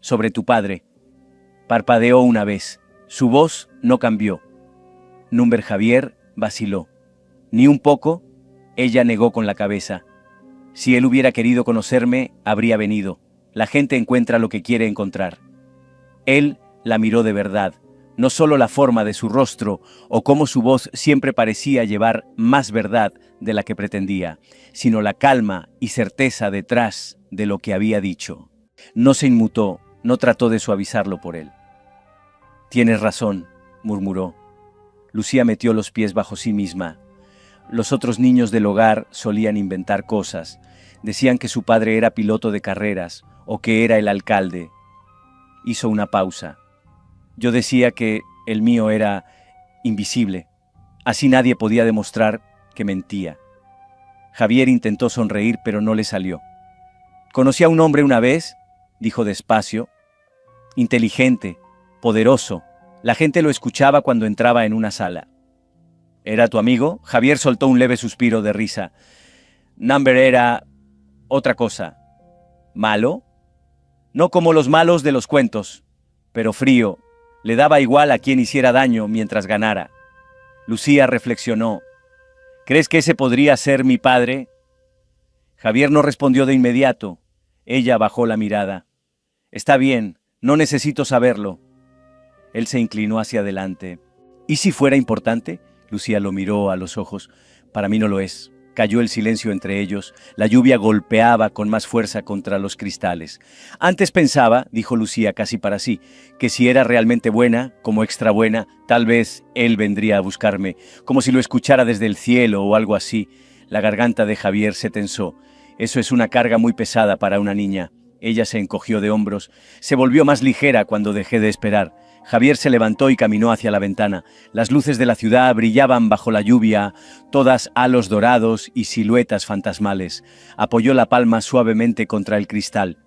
sobre tu padre?» Parpadeó una vez. Su voz no cambió. Number Javier vaciló. «Ni un poco», ella negó con la cabeza. «Si él hubiera querido conocerme, habría venido. La gente encuentra lo que quiere encontrar». Él la miró de verdad. No solo la forma de su rostro o cómo su voz siempre parecía llevar más verdad de la que pretendía, sino la calma y certeza detrás de lo que había dicho. No se inmutó, no trató de suavizarlo por él. «Tienes razón», murmuró. Lucía metió los pies bajo sí misma. Los otros niños del hogar solían inventar cosas. Decían que su padre era piloto de carreras o que era el alcalde. Hizo una pausa. Yo decía que el mío era invisible. Así nadie podía demostrar que mentía. Javier intentó sonreír, pero no le salió. «Conocí a un hombre una vez», dijo despacio, «inteligente, poderoso. La gente lo escuchaba cuando entraba en una sala». «¿Era tu amigo?». Javier soltó un leve suspiro de risa. «Number era otra cosa». «¿Malo?». «No como los malos de los cuentos, pero frío. Le daba igual a quien hiciera daño mientras ganara». Lucía reflexionó. «¿Crees que ese podría ser mi padre?». Javier no respondió de inmediato. Ella bajó la mirada. «Está bien, no necesito saberlo». Él se inclinó hacia adelante. «¿Y si fuera importante?». Lucía lo miró a los ojos. «Para mí no lo es». Cayó el silencio entre ellos. La lluvia golpeaba con más fuerza contra los cristales. «Antes pensaba», dijo Lucía casi para sí, «que si era realmente buena, como extra buena, tal vez él vendría a buscarme, como si lo escuchara desde el cielo o algo así». La garganta de Javier se tensó. «Eso es una carga muy pesada para una niña». Ella se encogió de hombros. «Se volvió más ligera cuando dejé de esperar». Javier se levantó y caminó hacia la ventana. Las luces de la ciudad brillaban bajo la lluvia, todas halos dorados y siluetas fantasmales. Apoyó la palma suavemente contra el cristal.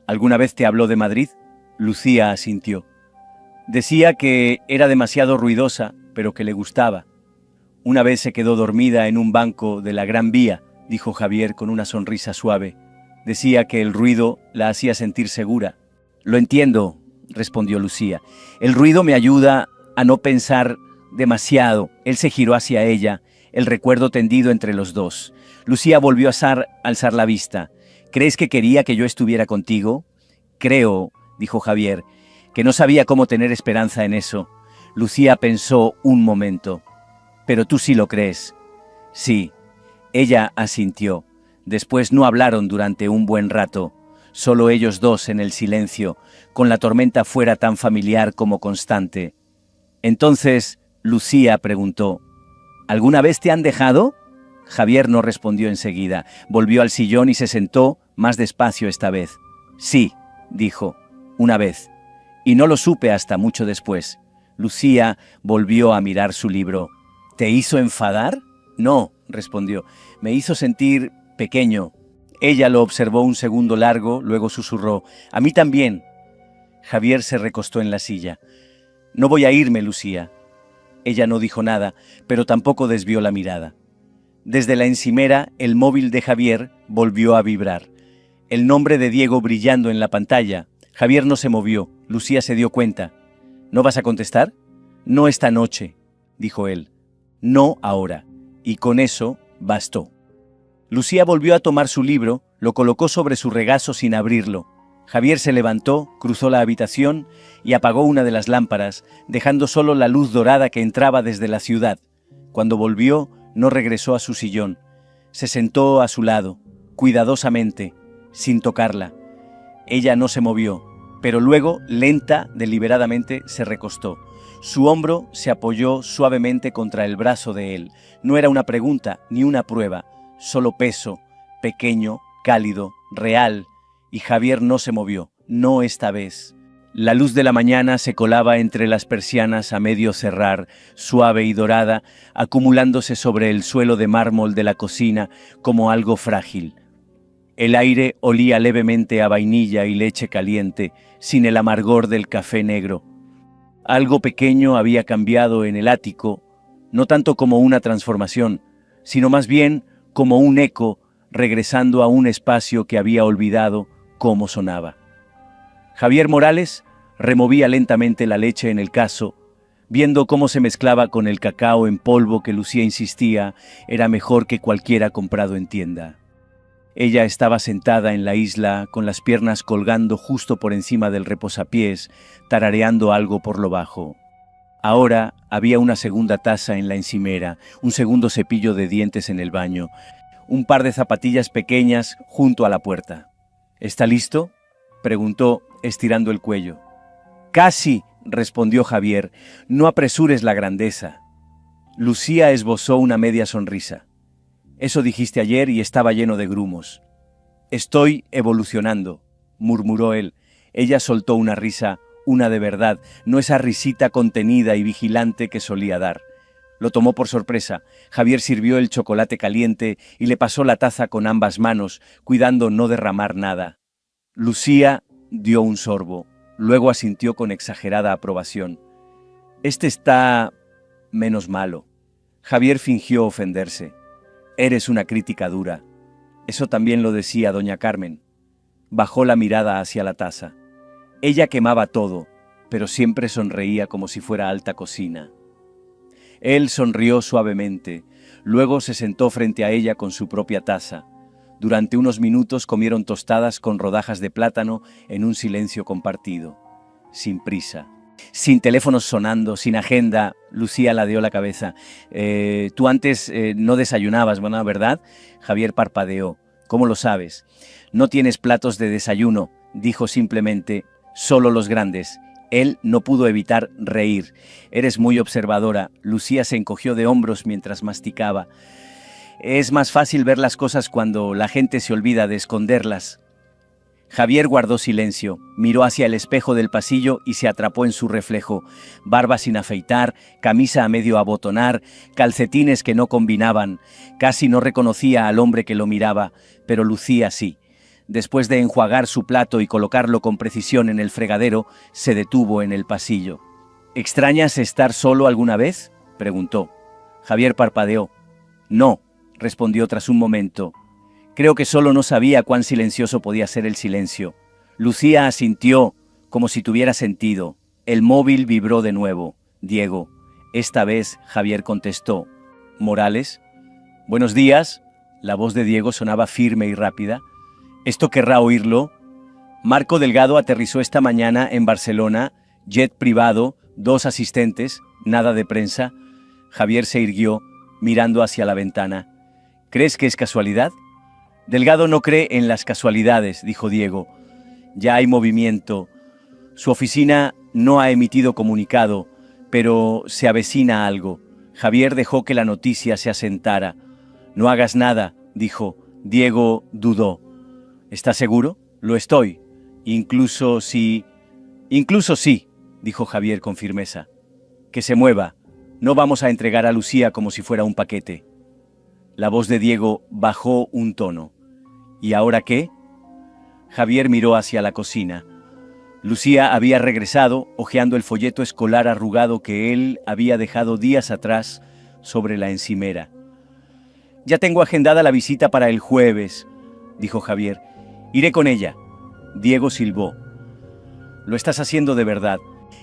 «¿Alguna vez te habló de Madrid?». Lucía asintió. «Decía que era demasiado ruidosa, pero que le gustaba. Una vez se quedó dormida en un banco de la Gran Vía», dijo Javier con una sonrisa suave. «Decía que el ruido la hacía sentir segura». «Lo entiendo», respondió Lucía. «El ruido me ayuda a no pensar demasiado». Él se giró hacia ella, el recuerdo tendido entre los dos. Lucía volvió a alzar la vista. «¿Crees que quería que yo estuviera contigo?». «Creo», dijo Javier, «que no sabía cómo tener esperanza en eso». Lucía pensó un momento. «Pero tú sí lo crees». «Sí». Ella asintió. Después no hablaron durante un buen rato. Solo ellos dos en el silencio, con la tormenta fuera tan familiar como constante. Entonces Lucía preguntó, «¿Alguna vez te han dejado?». Javier no respondió enseguida. Volvió al sillón y se sentó, más despacio esta vez. «Sí», dijo, «una vez. Y no lo supe hasta mucho después». Lucía volvió a mirar su libro. «¿Te hizo enfadar?». «No», respondió, «me hizo sentir pequeño». Ella lo observó un segundo largo, luego susurró, «A mí también». Javier se recostó en la silla. «No voy a irme, Lucía». Ella no dijo nada, pero tampoco desvió la mirada. Desde la encimera, el móvil de Javier volvió a vibrar. El nombre de Diego brillando en la pantalla. Javier no se movió. Lucía se dio cuenta. «¿No vas a contestar?». «No esta noche», dijo él. «No ahora». Y con eso bastó. Lucía volvió a tomar su libro, lo colocó sobre su regazo sin abrirlo. Javier se levantó, cruzó la habitación y apagó una de las lámparas, dejando solo la luz dorada que entraba desde la ciudad. Cuando volvió, no regresó a su sillón. Se sentó a su lado, cuidadosamente, sin tocarla. Ella no se movió, pero luego, lenta, deliberadamente, se recostó. Su hombro se apoyó suavemente contra el brazo de él. No era una pregunta ni una prueba, solo peso, pequeño, cálido, real, y Javier no se movió, no esta vez. La luz de la mañana se colaba entre las persianas a medio cerrar, suave y dorada, acumulándose sobre el suelo de mármol de la cocina como algo frágil. El aire olía levemente a vainilla y leche caliente, sin el amargor del café negro. Algo pequeño había cambiado en el ático, no tanto como una transformación, sino más bien como un eco regresando a un espacio que había olvidado cómo sonaba. Javier Morales removía lentamente la leche en el cazo, viendo cómo se mezclaba con el cacao en polvo que Lucía insistía era mejor que cualquiera comprado en tienda. Ella estaba sentada en la isla, con las piernas colgando justo por encima del reposapiés, tarareando algo por lo bajo. Ahora había una segunda taza en la encimera, un segundo cepillo de dientes en el baño, un par de zapatillas pequeñas junto a la puerta. «¿Está listo?», preguntó, estirando el cuello. «Casi», respondió Javier, «no apresures la grandeza». Lucía esbozó una media sonrisa. Eso dijiste ayer y estaba lleno de grumos. Estoy evolucionando, murmuró él. Ella soltó una risa, una de verdad, no esa risita contenida y vigilante que solía dar. Lo tomó por sorpresa. Javier sirvió el chocolate caliente y le pasó la taza con ambas manos, cuidando no derramar nada. Lucía dio un sorbo, luego asintió con exagerada aprobación. Este está menos malo. Javier fingió ofenderse. Eres una crítica dura. Eso también lo decía doña Carmen. Bajó la mirada hacia la taza. Ella quemaba todo, pero siempre sonreía como si fuera alta cocina. Él sonrió suavemente, luego se sentó frente a ella con su propia taza. Durante unos minutos comieron tostadas con rodajas de plátano en un silencio compartido. Sin prisa. Sin teléfonos sonando, sin agenda, Lucía ladeó la cabeza. Tú antes no desayunabas, bueno, ¿verdad? Javier parpadeó. ¿Cómo lo sabes? No tienes platos de desayuno, dijo simplemente, solo los grandes. Él no pudo evitar reír. Eres muy observadora. Lucía se encogió de hombros mientras masticaba. Es más fácil ver las cosas cuando la gente se olvida de esconderlas. Javier guardó silencio, miró hacia el espejo del pasillo y se atrapó en su reflejo. Barba sin afeitar, camisa a medio abotonar, calcetines que no combinaban. Casi no reconocía al hombre que lo miraba, pero Lucía sí. Después de enjuagar su plato y colocarlo con precisión en el fregadero, se detuvo en el pasillo. ¿Extrañas estar solo alguna vez?, preguntó. Javier parpadeó. No, respondió tras un momento. Creo que solo no sabía cuán silencioso podía ser el silencio. Lucía asintió, como si tuviera sentido. El móvil vibró de nuevo. Diego. Esta vez Javier contestó. ¿Morales? Buenos días. La voz de Diego sonaba firme y rápida. ¿Esto querrá oírlo? Marco Delgado aterrizó esta mañana en Barcelona, jet privado, 2 asistentes, nada de prensa. Javier se irguió, mirando hacia la ventana. ¿Crees que es casualidad? Delgado no cree en las casualidades, dijo Diego. Ya hay movimiento. Su oficina no ha emitido comunicado, pero se avecina algo. Javier dejó que la noticia se asentara. No hagas nada, dijo. Diego dudó. ¿Estás seguro? Lo estoy. Incluso sí, dijo Javier con firmeza. Que se mueva. No vamos a entregar a Lucía como si fuera un paquete. La voz de Diego bajó un tono. ¿Y ahora qué? Javier miró hacia la cocina. Lucía había regresado, hojeando el folleto escolar arrugado que él había dejado días atrás sobre la encimera. Ya tengo agendada la visita para el jueves, dijo Javier. Iré con ella. Diego silbó. Lo estás haciendo de verdad.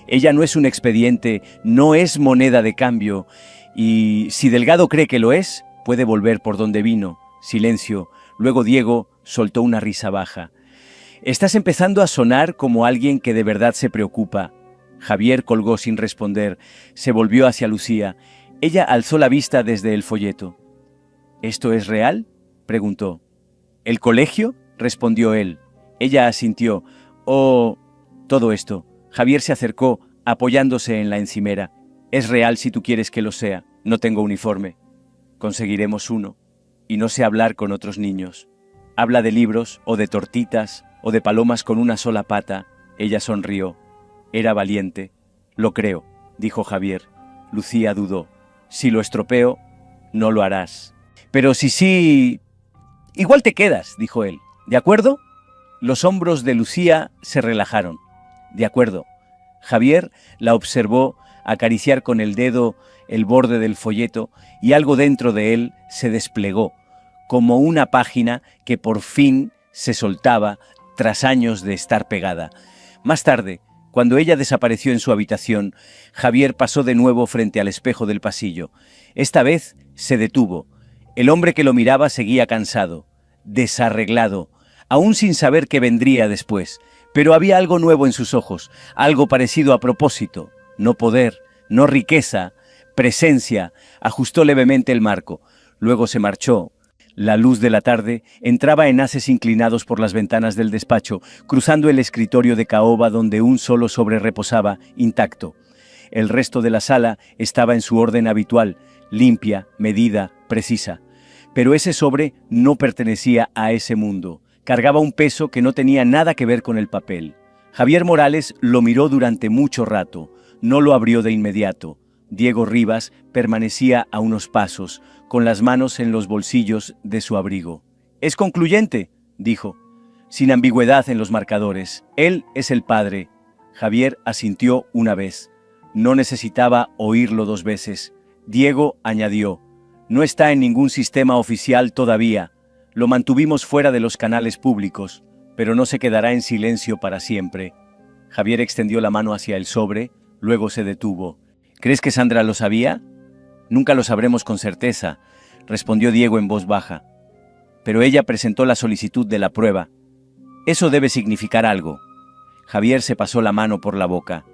Ella no es un expediente, no es moneda de cambio. Y si Delgado cree que lo es, puede volver por donde vino. Silencio. Luego Diego soltó una risa baja. Estás empezando a sonar como alguien que de verdad se preocupa. Javier colgó sin responder. Se volvió hacia Lucía. Ella alzó la vista desde el folleto. ¿Esto es real?, preguntó. ¿El colegio?, respondió él. Ella asintió. Oh, todo esto. Javier se acercó, apoyándose en la encimera. Es real si tú quieres que lo sea. No tengo uniforme. Conseguiremos uno. Y no sé hablar con otros niños. Habla de libros, o de tortitas, o de palomas con una sola pata. Ella sonrió. Era valiente. Lo creo, dijo Javier. Lucía dudó. Si lo estropeo, no lo harás. Pero si sí... Igual te quedas, dijo él. ¿De acuerdo? Los hombros de Lucía se relajaron. De acuerdo. Javier la observó acariciar con el dedo el borde del folleto y algo dentro de él se desplegó, como una página que por fin se soltaba tras años de estar pegada. Más tarde, cuando ella desapareció en su habitación, Javier pasó de nuevo frente al espejo del pasillo. Esta vez se detuvo. El hombre que lo miraba seguía cansado, desarreglado, aún sin saber qué vendría después. Pero había algo nuevo en sus ojos, algo parecido a propósito. No poder, no riqueza, presencia. Ajustó levemente el marco. Luego se marchó. La luz de la tarde entraba en haces inclinados por las ventanas del despacho, cruzando el escritorio de caoba donde un solo sobre reposaba, intacto. El resto de la sala estaba en su orden habitual, limpia, medida, precisa. Pero ese sobre no pertenecía a ese mundo. Cargaba un peso que no tenía nada que ver con el papel. Javier Morales lo miró durante mucho rato. No lo abrió de inmediato. Diego Rivas permanecía a unos pasos, con las manos en los bolsillos de su abrigo. «Es concluyente», dijo, sin ambigüedad en los marcadores. «Él es el padre». Javier asintió una vez. No necesitaba oírlo dos veces. Diego añadió: «No está en ningún sistema oficial todavía. Lo mantuvimos fuera de los canales públicos, pero no se quedará en silencio para siempre». Javier extendió la mano hacia el sobre, luego se detuvo. «¿Crees que Sandra lo sabía?» «Nunca lo sabremos con certeza», respondió Diego en voz baja. «Pero ella presentó la solicitud de la prueba. Eso debe significar algo». Javier se pasó la mano por la boca.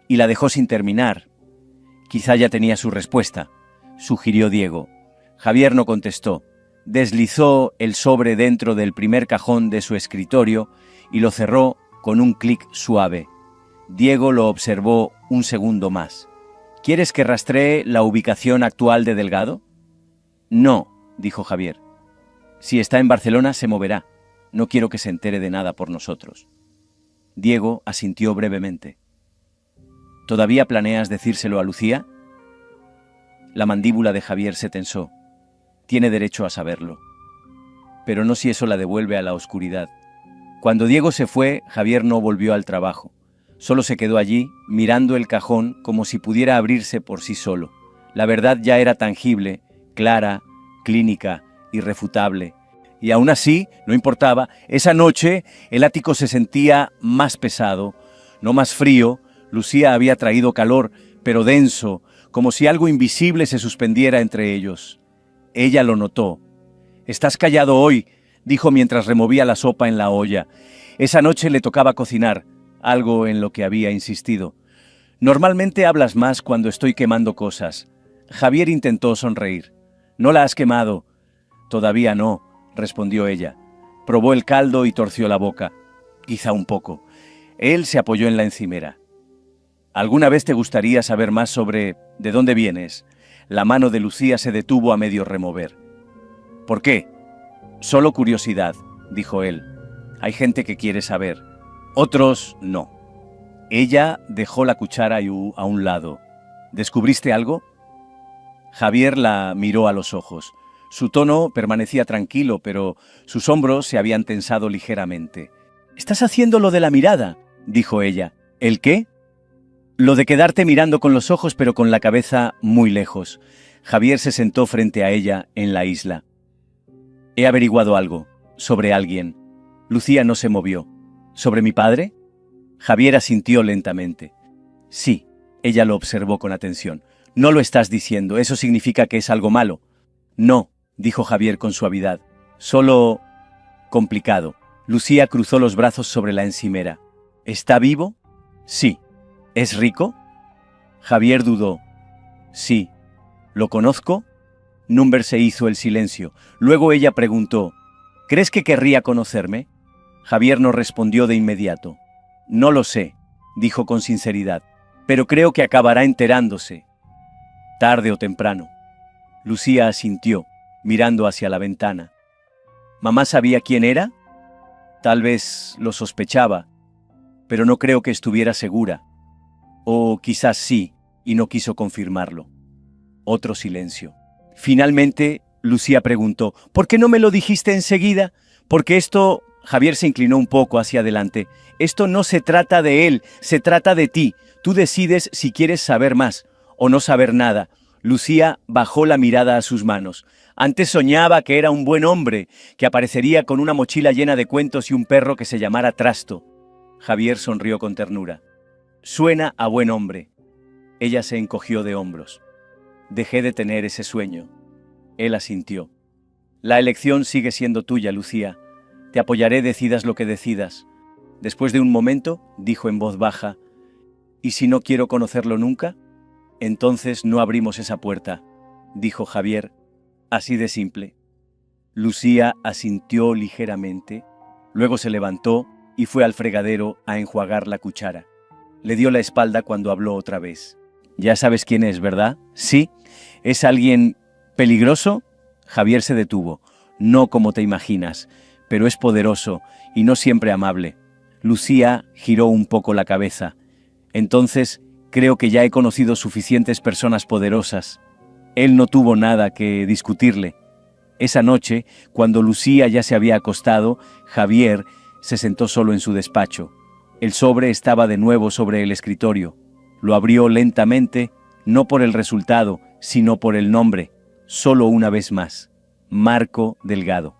«Y la dejó sin terminar. Quizá ya tenía su respuesta», sugirió Diego. Javier no contestó. Deslizó el sobre dentro del primer cajón de su escritorio y lo cerró con un clic suave. Diego lo observó un segundo más. «¿Quieres que rastree la ubicación actual de Delgado?» «No», dijo Javier. «Si está en Barcelona, se moverá. No quiero que se entere de nada por nosotros». Diego asintió brevemente. «¿Todavía planeas decírselo a Lucía?» La mandíbula de Javier se tensó. Tiene derecho a saberlo. Pero no si eso la devuelve a la oscuridad. Cuando Diego se fue, Javier no volvió al trabajo. Solo se quedó allí, mirando el cajón como si pudiera abrirse por sí solo. La verdad ya era tangible, clara, clínica, irrefutable. Y aún así, no importaba, esa noche el ático se sentía más pesado, no más frío. Lucía había traído calor, pero denso, como si algo invisible se suspendiera entre ellos. Ella lo notó. «Estás callado hoy», dijo mientras removía la sopa en la olla. Esa noche le tocaba cocinar, algo en lo que había insistido. «Normalmente hablas más cuando estoy quemando cosas». Javier intentó sonreír. «No la has quemado». «Todavía no», respondió ella. Probó el caldo y torció la boca. «Quizá un poco». Él se apoyó en la encimera. «¿Alguna vez te gustaría saber más sobre de dónde vienes?» La mano de Lucía se detuvo a medio remover. «¿Por qué?» «Solo curiosidad», dijo él. «Hay gente que quiere saber. Otros no». Ella dejó la cuchara a un lado. «¿Descubriste algo?» Javier la miró a los ojos. Su tono permanecía tranquilo, pero sus hombros se habían tensado ligeramente. «Estás haciendo lo de la mirada», dijo ella. «¿El qué?» «Lo de quedarte mirando con los ojos pero con la cabeza muy lejos». Javier se sentó frente a ella en la isla. «He averiguado algo, sobre alguien». Lucía no se movió. «¿Sobre mi padre?» Javier asintió lentamente. «Sí», ella lo observó con atención. «No lo estás diciendo, eso significa que es algo malo». «No», dijo Javier con suavidad. «Solo complicado». Lucía cruzó los brazos sobre la encimera. «¿Está vivo?» «Sí». «¿Es rico?» Javier dudó. «Sí». «¿Lo conozco?» Number se hizo el silencio. Luego ella preguntó: «¿Crees que querría conocerme?» Javier no respondió de inmediato. «No lo sé», dijo con sinceridad, «pero creo que acabará enterándose. Tarde o temprano». Lucía asintió, mirando hacia la ventana. «¿Mamá sabía quién era?» «Tal vez lo sospechaba, pero no creo que estuviera segura. O quizás sí, y no quiso confirmarlo». Otro silencio. Finalmente, Lucía preguntó: «¿Por qué no me lo dijiste enseguida? Porque esto...» Javier se inclinó un poco hacia adelante. «Esto no se trata de él, se trata de ti. Tú decides si quieres saber más o no saber nada». Lucía bajó la mirada a sus manos. Antes soñaba que era un buen hombre, que aparecería con una mochila llena de cuentos y un perro que se llamara Trasto. Javier sonrió con ternura. «Suena a buen hombre». Ella se encogió de hombros. «Dejé de tener ese sueño». Él asintió. «La elección sigue siendo tuya, Lucía. Te apoyaré decidas lo que decidas». Después de un momento, dijo en voz baja: «¿Y si no quiero conocerlo nunca?» «Entonces no abrimos esa puerta», dijo Javier, así de simple. Lucía asintió ligeramente, luego se levantó y fue al fregadero a enjuagar la cuchara. Le dio la espalda cuando habló otra vez. «Ya sabes quién es, ¿verdad?» «Sí». «¿Es alguien peligroso?» Javier se detuvo. No como te imaginas, pero es poderoso y no siempre amable. Lucía giró un poco la cabeza. Entonces, creo que ya he conocido suficientes personas poderosas. Él no tuvo nada que discutirle. Esa noche, cuando Lucía ya se había acostado, Javier se sentó solo en su despacho. El sobre estaba de nuevo sobre el escritorio. Lo abrió lentamente, no por el resultado, sino por el nombre. Solo una vez más. Marco Delgado.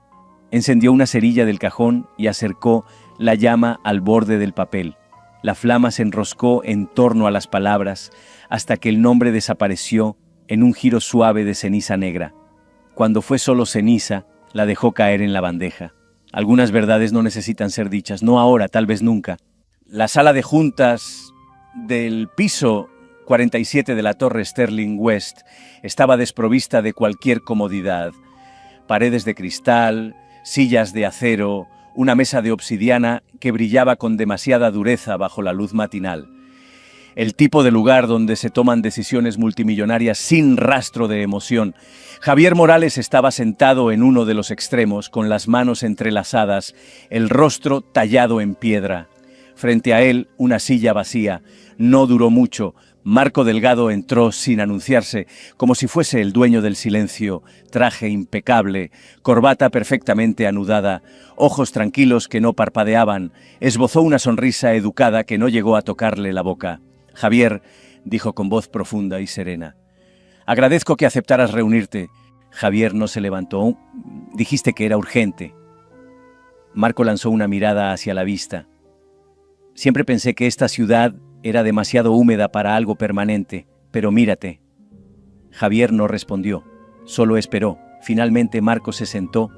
Encendió una cerilla del cajón y acercó la llama al borde del papel. La flama se enroscó en torno a las palabras hasta que el nombre desapareció en un giro suave de ceniza negra. Cuando fue solo ceniza, la dejó caer en la bandeja. Algunas verdades no necesitan ser dichas, no ahora, tal vez nunca. La sala de juntas del piso 47 de la Torre Sterling West estaba desprovista de cualquier comodidad. Paredes de cristal, sillas de acero, una mesa de obsidiana que brillaba con demasiada dureza bajo la luz matinal. El tipo de lugar donde se toman decisiones multimillonarias sin rastro de emoción. Javier Morales estaba sentado en uno de los extremos, con las manos entrelazadas, el rostro tallado en piedra. Frente a él, una silla vacía. No duró mucho. Marco Delgado entró sin anunciarse, como si fuese el dueño del silencio, traje impecable, corbata perfectamente anudada, ojos tranquilos que no parpadeaban, esbozó una sonrisa educada que no llegó a tocarle la boca. Javier, dijo con voz profunda y serena, agradezco que aceptaras reunirte. Javier no se levantó. Dijiste que era urgente. Marco lanzó una mirada hacia la vista. Siempre pensé que esta ciudad era demasiado húmeda para algo permanente, pero mírate. Javier no respondió, solo esperó. Finalmente Marco se sentó,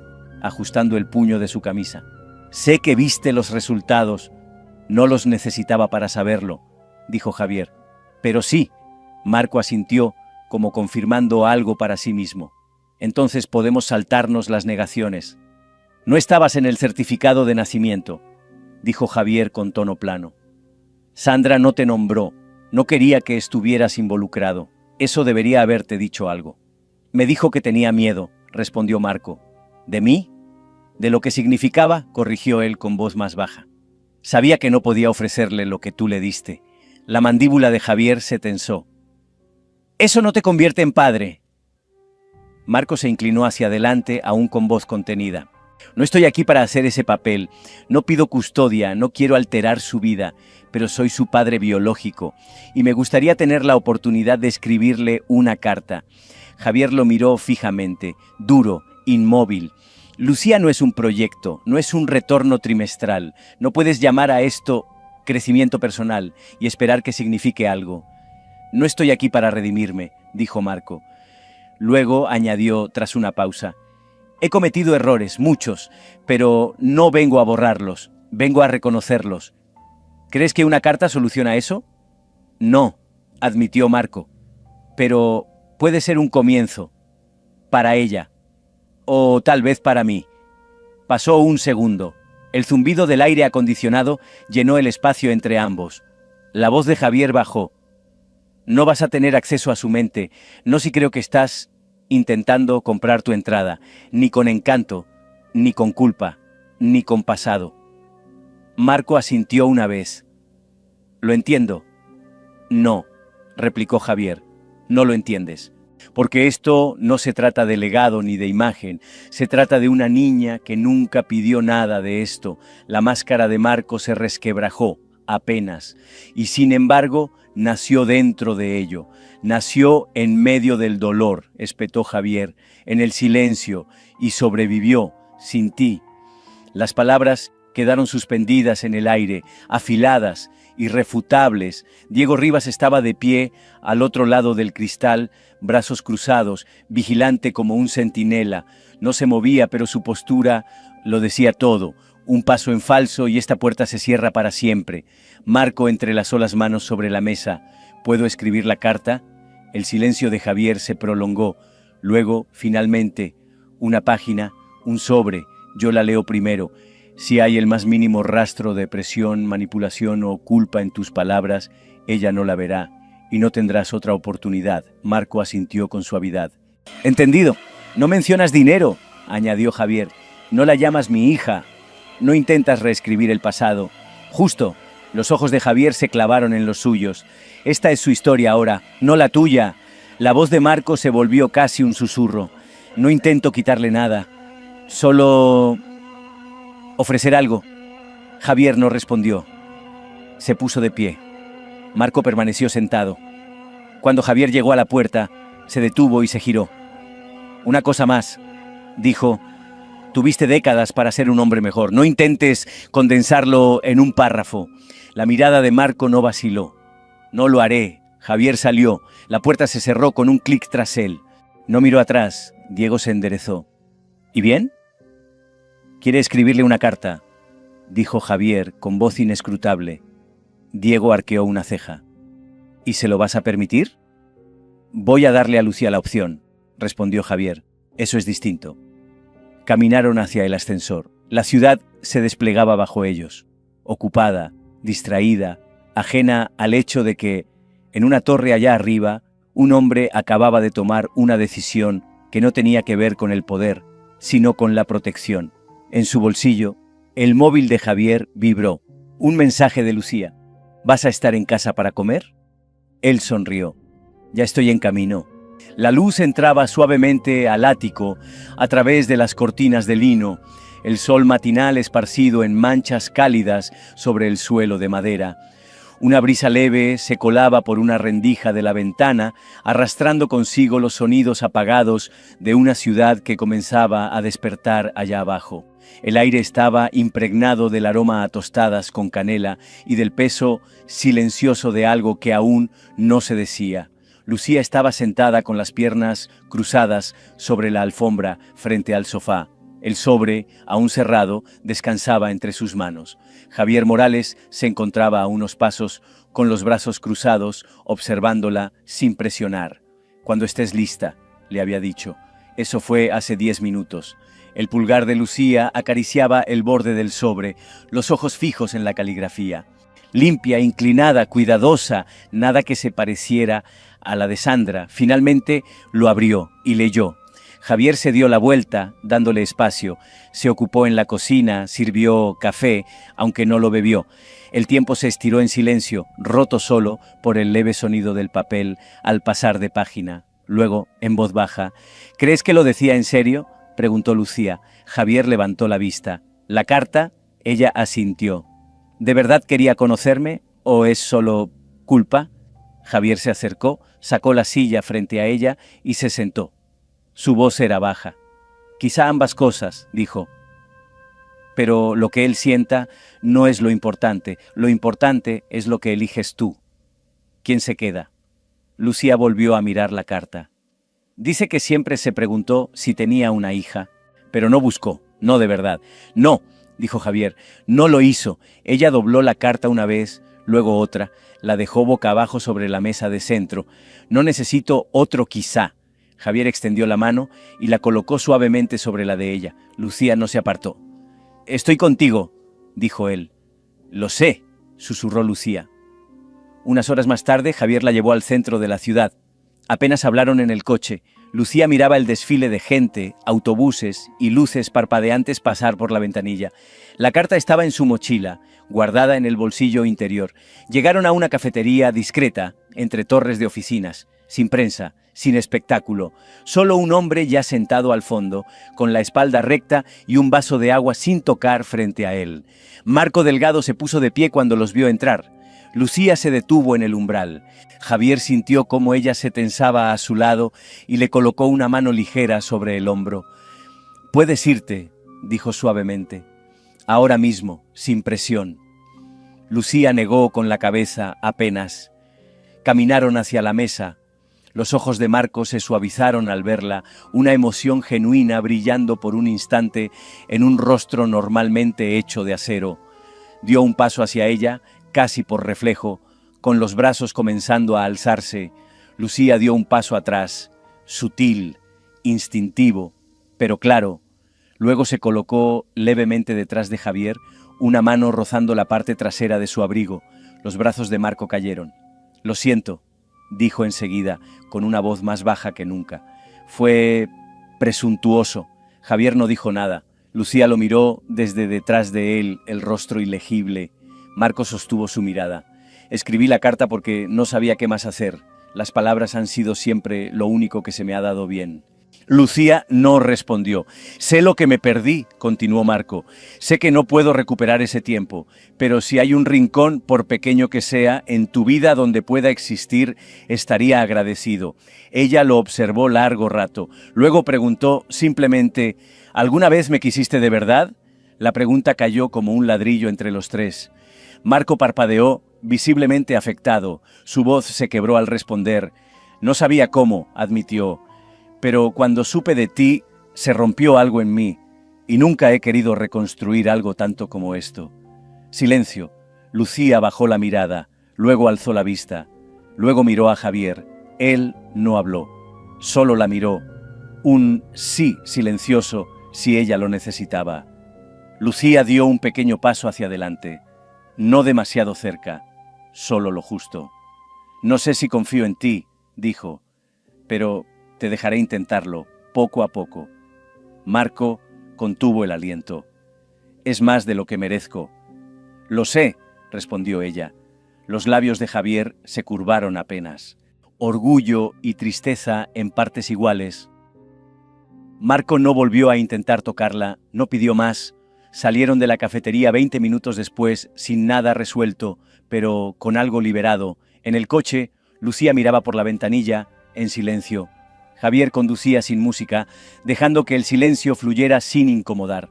ajustando el puño de su camisa. Sé que viste los resultados. No los necesitaba para saberlo, dijo Javier. Pero sí, Marco asintió, como confirmando algo para sí mismo. Entonces podemos saltarnos las negaciones. No estabas en el certificado de nacimiento, dijo Javier con tono plano. Sandra no te nombró, no quería que estuvieras involucrado. Eso debería haberte dicho algo. Me dijo que tenía miedo, respondió Marco. ¿De mí? De lo que significaba, corrigió él con voz más baja. Sabía que no podía ofrecerle lo que tú le diste. La mandíbula de Javier se tensó. Eso no te convierte en padre. Marco se inclinó hacia adelante, aún con voz contenida. No estoy aquí para hacer ese papel. No pido custodia, no quiero alterar su vida, pero soy su padre biológico y me gustaría tener la oportunidad de escribirle una carta. Javier lo miró fijamente, duro, inmóvil. Lucía no es un proyecto, no es un retorno trimestral. No puedes llamar a esto crecimiento personal y esperar que signifique algo. No estoy aquí para redimirme, dijo Marco. Luego añadió tras una pausa. He cometido errores, muchos, pero no vengo a borrarlos, vengo a reconocerlos. ¿Crees que una carta soluciona eso? No, admitió Marco, pero puede ser un comienzo, para ella, o tal vez para mí. Pasó un segundo. El zumbido del aire acondicionado llenó el espacio entre ambos. La voz de Javier bajó. No vas a tener acceso a su mente, no si creo que estás intentando comprar tu entrada, ni con encanto, ni con culpa, ni con pasado. Marco asintió una vez. ¿Lo entiendo? No, replicó Javier, no lo entiendes. Porque esto no se trata de legado ni de imagen, se trata de una niña que nunca pidió nada de esto. La máscara de Marco se resquebrajó, apenas, y sin embargo nació dentro de ello. Nació en medio del dolor, espetó Javier, en el silencio, y sobrevivió, sin ti. Las palabras quedaron suspendidas en el aire, afiladas, irrefutables. Diego Rivas estaba de pie al otro lado del cristal, brazos cruzados, vigilante como un centinela. No se movía, pero su postura lo decía todo. Un paso en falso y esta puerta se cierra para siempre. Marco entrelazó las manos sobre la mesa. ¿Puedo escribir la carta? El silencio de Javier se prolongó. Luego, finalmente, una página, un sobre. Yo la leo primero. Si hay el más mínimo rastro de presión, manipulación o culpa en tus palabras, ella no la verá y no tendrás otra oportunidad. Marco asintió con suavidad. Entendido. No mencionas dinero, añadió Javier. No la llamas mi hija. No intentas reescribir el pasado. Justo. Los ojos de Javier se clavaron en los suyos. Esta es su historia ahora, no la tuya. La voz de Marco se volvió casi un susurro. No intento quitarle nada. Solo... ofrecer algo. Javier no respondió. Se puso de pie. Marco permaneció sentado. Cuando Javier llegó a la puerta, se detuvo y se giró. Una cosa más, dijo. Tuviste décadas para ser un hombre mejor. No intentes condensarlo en un párrafo. La mirada de Marco no vaciló. No lo haré. Javier salió. La puerta se cerró con un clic tras él. No miró atrás. Diego se enderezó. ¿Y bien? Quiere escribirle una carta, dijo Javier con voz inescrutable. Diego arqueó una ceja. ¿Y se lo vas a permitir? Voy a darle a Lucía la opción, respondió Javier. Eso es distinto. Caminaron hacia el ascensor. La ciudad se desplegaba bajo ellos, ocupada, distraída, ajena al hecho de que, en una torre allá arriba, un hombre acababa de tomar una decisión que no tenía que ver con el poder, sino con la protección. En su bolsillo, el móvil de Javier vibró. Un mensaje de Lucía. ¿Vas a estar en casa para comer? Él sonrió. Ya estoy en camino. La luz entraba suavemente al ático a través de las cortinas de lino, el sol matinal esparcido en manchas cálidas sobre el suelo de madera. Una brisa leve se colaba por una rendija de la ventana, arrastrando consigo los sonidos apagados de una ciudad que comenzaba a despertar allá abajo. El aire estaba impregnado del aroma a tostadas con canela y del peso silencioso de algo que aún no se decía. Lucía estaba sentada con las piernas cruzadas sobre la alfombra frente al sofá. El sobre, aún cerrado, descansaba entre sus manos. Javier Morales se encontraba a unos pasos, con los brazos cruzados, observándola sin presionar. «Cuando estés lista», le había dicho. Eso fue hace 10 minutos. El pulgar de Lucía acariciaba el borde del sobre, los ojos fijos en la caligrafía. Limpia, inclinada, cuidadosa, nada que se pareciera a la de Sandra. Finalmente lo abrió y leyó. Javier se dio la vuelta, dándole espacio. Se ocupó en la cocina, sirvió café, aunque no lo bebió. El tiempo se estiró en silencio, roto solo por el leve sonido del papel al pasar de página. Luego, en voz baja, «¿Crees que lo decía en serio?», preguntó Lucía. Javier levantó la vista. «¿La carta?». Ella asintió. «¿De verdad quería conocerme o es solo culpa?». Javier se acercó, sacó la silla frente a ella y se sentó. Su voz era baja. «Quizá ambas cosas», dijo. «Pero lo que él sienta no es lo importante es lo que eliges tú». «¿Quién se queda?». Lucía volvió a mirar la carta. Dice que siempre se preguntó si tenía una hija, pero no buscó, no de verdad. «No», dijo Javier, «no lo hizo». Ella dobló la carta una vez, luego otra, la dejó boca abajo sobre la mesa de centro. «No necesito otro quizá». Javier extendió la mano y la colocó suavemente sobre la de ella. Lucía no se apartó. «Estoy contigo», dijo él. «Lo sé», susurró Lucía. Unas horas más tarde, Javier la llevó al centro de la ciudad. Apenas hablaron en el coche. Lucía miraba el desfile de gente, autobuses y luces parpadeantes pasar por la ventanilla. La carta estaba en su mochila, guardada en el bolsillo interior. Llegaron a una cafetería discreta, entre torres de oficinas, sin prensa, sin espectáculo. Solo un hombre ya sentado al fondo, con la espalda recta y un vaso de agua sin tocar frente a él. Marco Delgado se puso de pie cuando los vio entrar. Lucía se detuvo en el umbral. Javier sintió cómo ella se tensaba a su lado y le colocó una mano ligera sobre el hombro. «Puedes irte», dijo suavemente. «Ahora mismo, sin presión». Lucía negó con la cabeza apenas. Caminaron hacia la mesa. Los ojos de Marco se suavizaron al verla, una emoción genuina brillando por un instante en un rostro normalmente hecho de acero. Dio un paso hacia ella, casi por reflejo, con los brazos comenzando a alzarse. Lucía dio un paso atrás, sutil, instintivo, pero claro. Luego se colocó levemente detrás de Javier, una mano rozando la parte trasera de su abrigo. Los brazos de Marco cayeron. «Lo siento», dijo enseguida, con una voz más baja que nunca. «Fue Presuntuoso. Javier no dijo nada. Lucía lo miró desde detrás de él, el rostro ilegible. Marco sostuvo su mirada. Escribí la carta porque no sabía qué más hacer. Las palabras han sido siempre lo único que se me ha dado bien. Lucía no respondió. Sé lo que me perdí, continuó Marco. Sé que no puedo recuperar ese tiempo, pero si hay un rincón, por pequeño que sea, en tu vida donde pueda existir, estaría agradecido. Ella lo observó largo rato. Luego preguntó simplemente, ¿alguna vez me quisiste de verdad? La pregunta cayó como un ladrillo entre los tres. Marco parpadeó, visiblemente afectado. Su voz se quebró al responder. No sabía cómo, admitió. Pero cuando supe de ti, se rompió algo en mí, y nunca he querido reconstruir algo tanto como esto. Silencio. Lucía bajó la mirada, luego alzó la vista, luego miró a Javier. Él no habló, solo la miró. Un sí silencioso si ella lo necesitaba. Lucía dio un pequeño paso hacia adelante, no demasiado cerca, solo lo justo. No sé si confío en ti, dijo, pero te dejaré intentarlo, poco a poco. Marco contuvo el aliento. Es más de lo que merezco. Lo sé, respondió ella. Los labios de Javier se curvaron apenas. Orgullo y tristeza en partes iguales. Marco no volvió a intentar tocarla, no pidió más. Salieron de la cafetería 20 minutos después, sin nada resuelto, pero con algo liberado. En el coche, Lucía miraba por la ventanilla, en silencio. Javier conducía sin música, dejando que el silencio fluyera sin incomodar.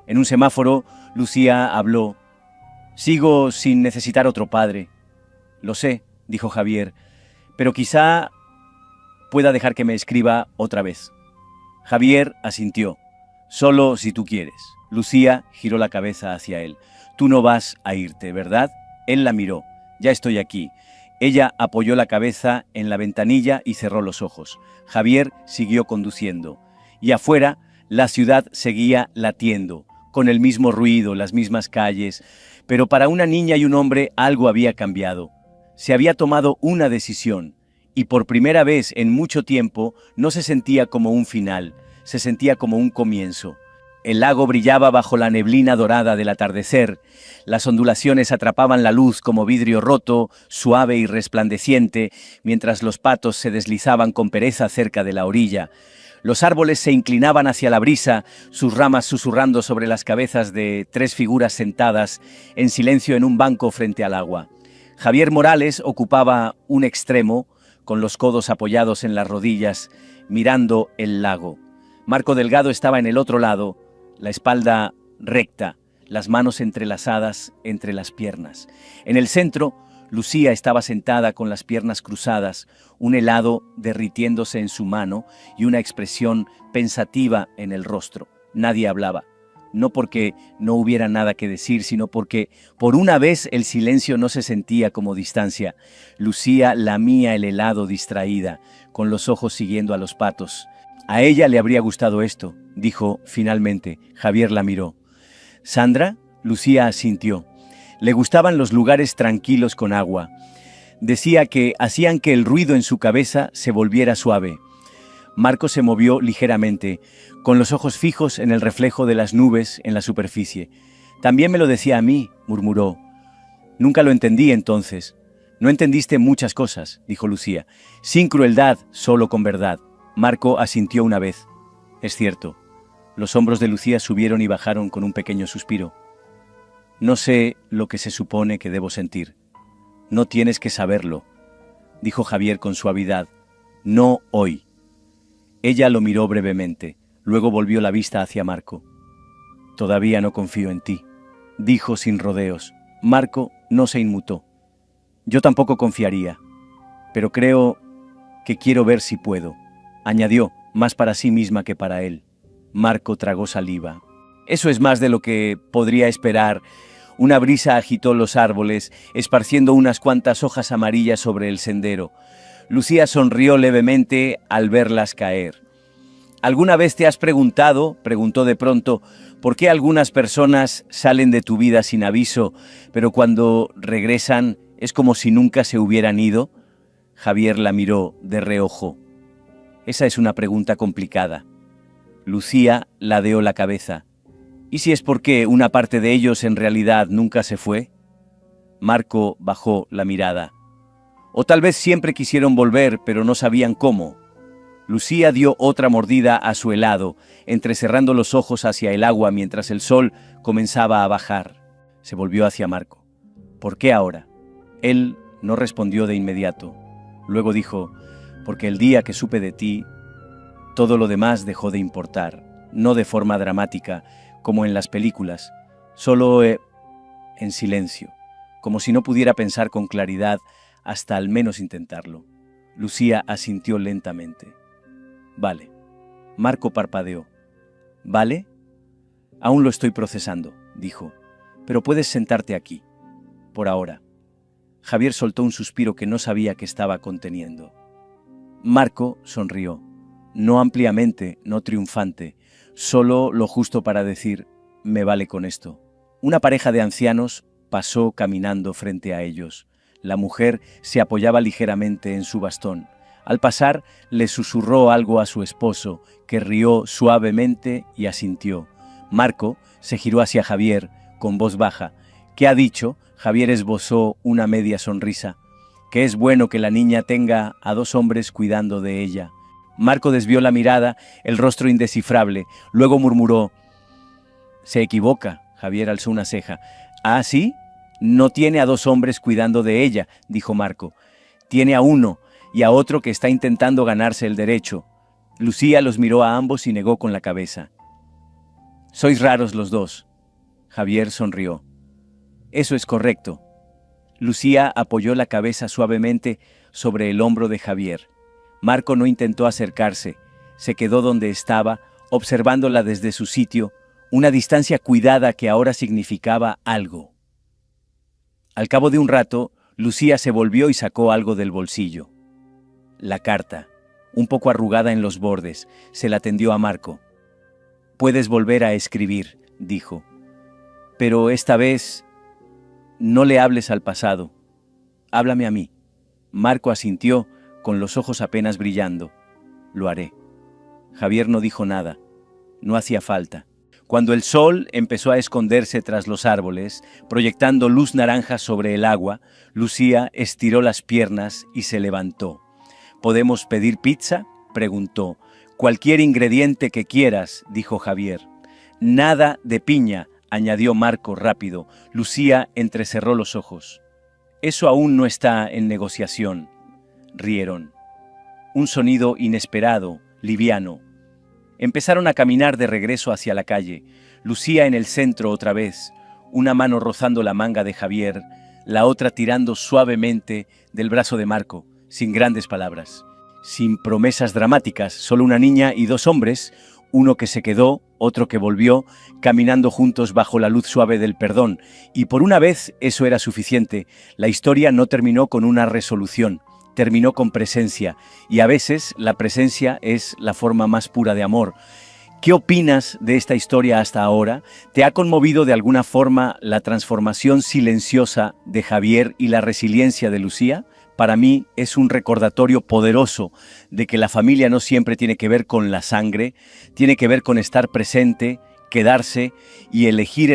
En un semáforo, Lucía habló. Sigo sin necesitar otro padre. Lo sé, dijo Javier, pero quizá pueda dejar que me escriba otra vez. Javier asintió. Solo si tú quieres. Lucía giró la cabeza hacia él. Tú no vas a irte, ¿verdad? Él la miró. Ya estoy aquí. Ella apoyó la cabeza en la ventanilla y cerró los ojos. Javier siguió conduciendo. Y afuera, la ciudad seguía latiendo, con el mismo ruido, las mismas calles. Pero para una niña y un hombre algo había cambiado. Se había tomado una decisión. Y por primera vez en mucho tiempo no se sentía como un final, se sentía como un comienzo. El lago brillaba bajo la neblina dorada del atardecer. Las ondulaciones atrapaban la luz como vidrio roto, suave y resplandeciente, mientras los patos se deslizaban con pereza cerca de la orilla. Los árboles se inclinaban hacia la brisa, sus ramas susurrando sobre las cabezas de tres figuras sentadas en silencio en un banco frente al agua. Javier Morales ocupaba un extremo, con los codos apoyados en las rodillas, mirando el lago. Marco Delgado estaba en el otro lado, la espalda recta, las manos entrelazadas entre las piernas. En el centro, Lucía estaba sentada con las piernas cruzadas, un helado derritiéndose en su mano y una expresión pensativa en el rostro. Nadie hablaba, no porque no hubiera nada que decir, sino porque por una vez el silencio no se sentía como distancia. Lucía lamía el helado distraída, con los ojos siguiendo a los patos. A ella le habría gustado esto, dijo finalmente. Javier la miró. ¿Sandra? Lucía asintió. Le gustaban los lugares tranquilos con agua. Decía que hacían que el ruido en su cabeza se volviera suave. Marco se movió ligeramente, con los ojos fijos en el reflejo de las nubes en la superficie. También me lo decía a mí, murmuró. Nunca lo entendí entonces. No entendiste muchas cosas, dijo Lucía. Sin crueldad, solo con verdad. Marco asintió una vez. Es cierto. Los hombros de Lucía subieron y bajaron con un pequeño suspiro. No sé lo que se supone que debo sentir. No tienes que saberlo, dijo Javier con suavidad. No hoy. Ella lo miró brevemente, luego volvió la vista hacia Marco. Todavía no confío en ti, dijo sin rodeos. Marco no se inmutó. Yo tampoco confiaría, pero creo que quiero ver si puedo, añadió, más para sí misma que para él. Marco tragó saliva. Eso es más de lo que podría esperar. Una brisa agitó los árboles, esparciendo unas cuantas hojas amarillas sobre el sendero. Lucía sonrió levemente al verlas caer. ¿Alguna vez te has preguntado, preguntó de pronto, por qué algunas personas salen de tu vida sin aviso, pero cuando regresan es como si nunca se hubieran ido? Javier la miró de reojo. Esa es una pregunta complicada. Lucía ladeó la cabeza. ¿Y si es porque una parte de ellos en realidad nunca se fue? Marco bajó la mirada. O tal vez siempre quisieron volver, pero no sabían cómo. Lucía dio otra mordida a su helado, entrecerrando los ojos hacia el agua mientras el sol comenzaba a bajar. Se volvió hacia Marco. ¿Por qué ahora? Él no respondió de inmediato. Luego dijo, porque el día que supe de ti, todo lo demás dejó de importar, no de forma dramática, como en las películas, solo en silencio, como si no pudiera pensar con claridad hasta al menos intentarlo. Lucía asintió lentamente. Vale. Marco parpadeó. ¿Vale? Aún lo estoy procesando, dijo, pero puedes sentarte aquí, por ahora. Javier soltó un suspiro que no sabía que estaba conteniendo. Marco sonrió, no ampliamente, no triunfante, solo lo justo para decir, me vale con esto. Una pareja de ancianos pasó caminando frente a ellos. La mujer se apoyaba ligeramente en su bastón. Al pasar, le susurró algo a su esposo, que rió suavemente y asintió. Marco se giró hacia Javier, con voz baja. ¿Qué ha dicho? Javier esbozó una media sonrisa. Que es bueno que la niña tenga a dos hombres cuidando de ella. Marco desvió la mirada, el rostro indescifrable. Luego murmuró. Se equivoca. Javier alzó una ceja. ¿Ah, sí? No tiene a dos hombres cuidando de ella, dijo Marco. Tiene a uno y a otro que está intentando ganarse el derecho. Lucía los miró a ambos y negó con la cabeza. Sois raros los dos. Javier sonrió. Eso es correcto. Lucía apoyó la cabeza suavemente sobre el hombro de Javier. Marco no intentó acercarse. Se quedó donde estaba, observándola desde su sitio, una distancia cuidada que ahora significaba algo. Al cabo de un rato, Lucía se volvió y sacó algo del bolsillo. La carta, un poco arrugada en los bordes, se la tendió a Marco. Puedes volver a escribir, dijo. Pero esta vez, no le hables al pasado. Háblame a mí. Marco asintió, con los ojos apenas brillando. Lo haré. Javier no dijo nada. No hacía falta. Cuando el sol empezó a esconderse tras los árboles, proyectando luz naranja sobre el agua, Lucía estiró las piernas y se levantó. ¿Podemos pedir pizza?, preguntó. Cualquier ingrediente que quieras, dijo Javier. Nada de piña, añadió Marco rápido. Lucía entrecerró los ojos. Eso aún no está en negociación. Rieron. Un sonido inesperado, liviano. Empezaron a caminar de regreso hacia la calle. Lucía en el centro otra vez, una mano rozando la manga de Javier, la otra tirando suavemente del brazo de Marco, sin grandes palabras. Sin promesas dramáticas, solo una niña y dos hombres, uno que se quedó, otro que volvió, caminando juntos bajo la luz suave del perdón. Y por una vez eso era suficiente. La historia no terminó con una resolución. Terminó con presencia, y a veces la presencia es la forma más pura de amor. ¿Qué opinas de esta historia hasta ahora? ¿Te ha conmovido de alguna forma la transformación silenciosa de Javier y la resiliencia de Lucía? Para mí es un recordatorio poderoso de que la familia no siempre tiene que ver con la sangre, tiene que ver con estar presente, quedarse y elegir el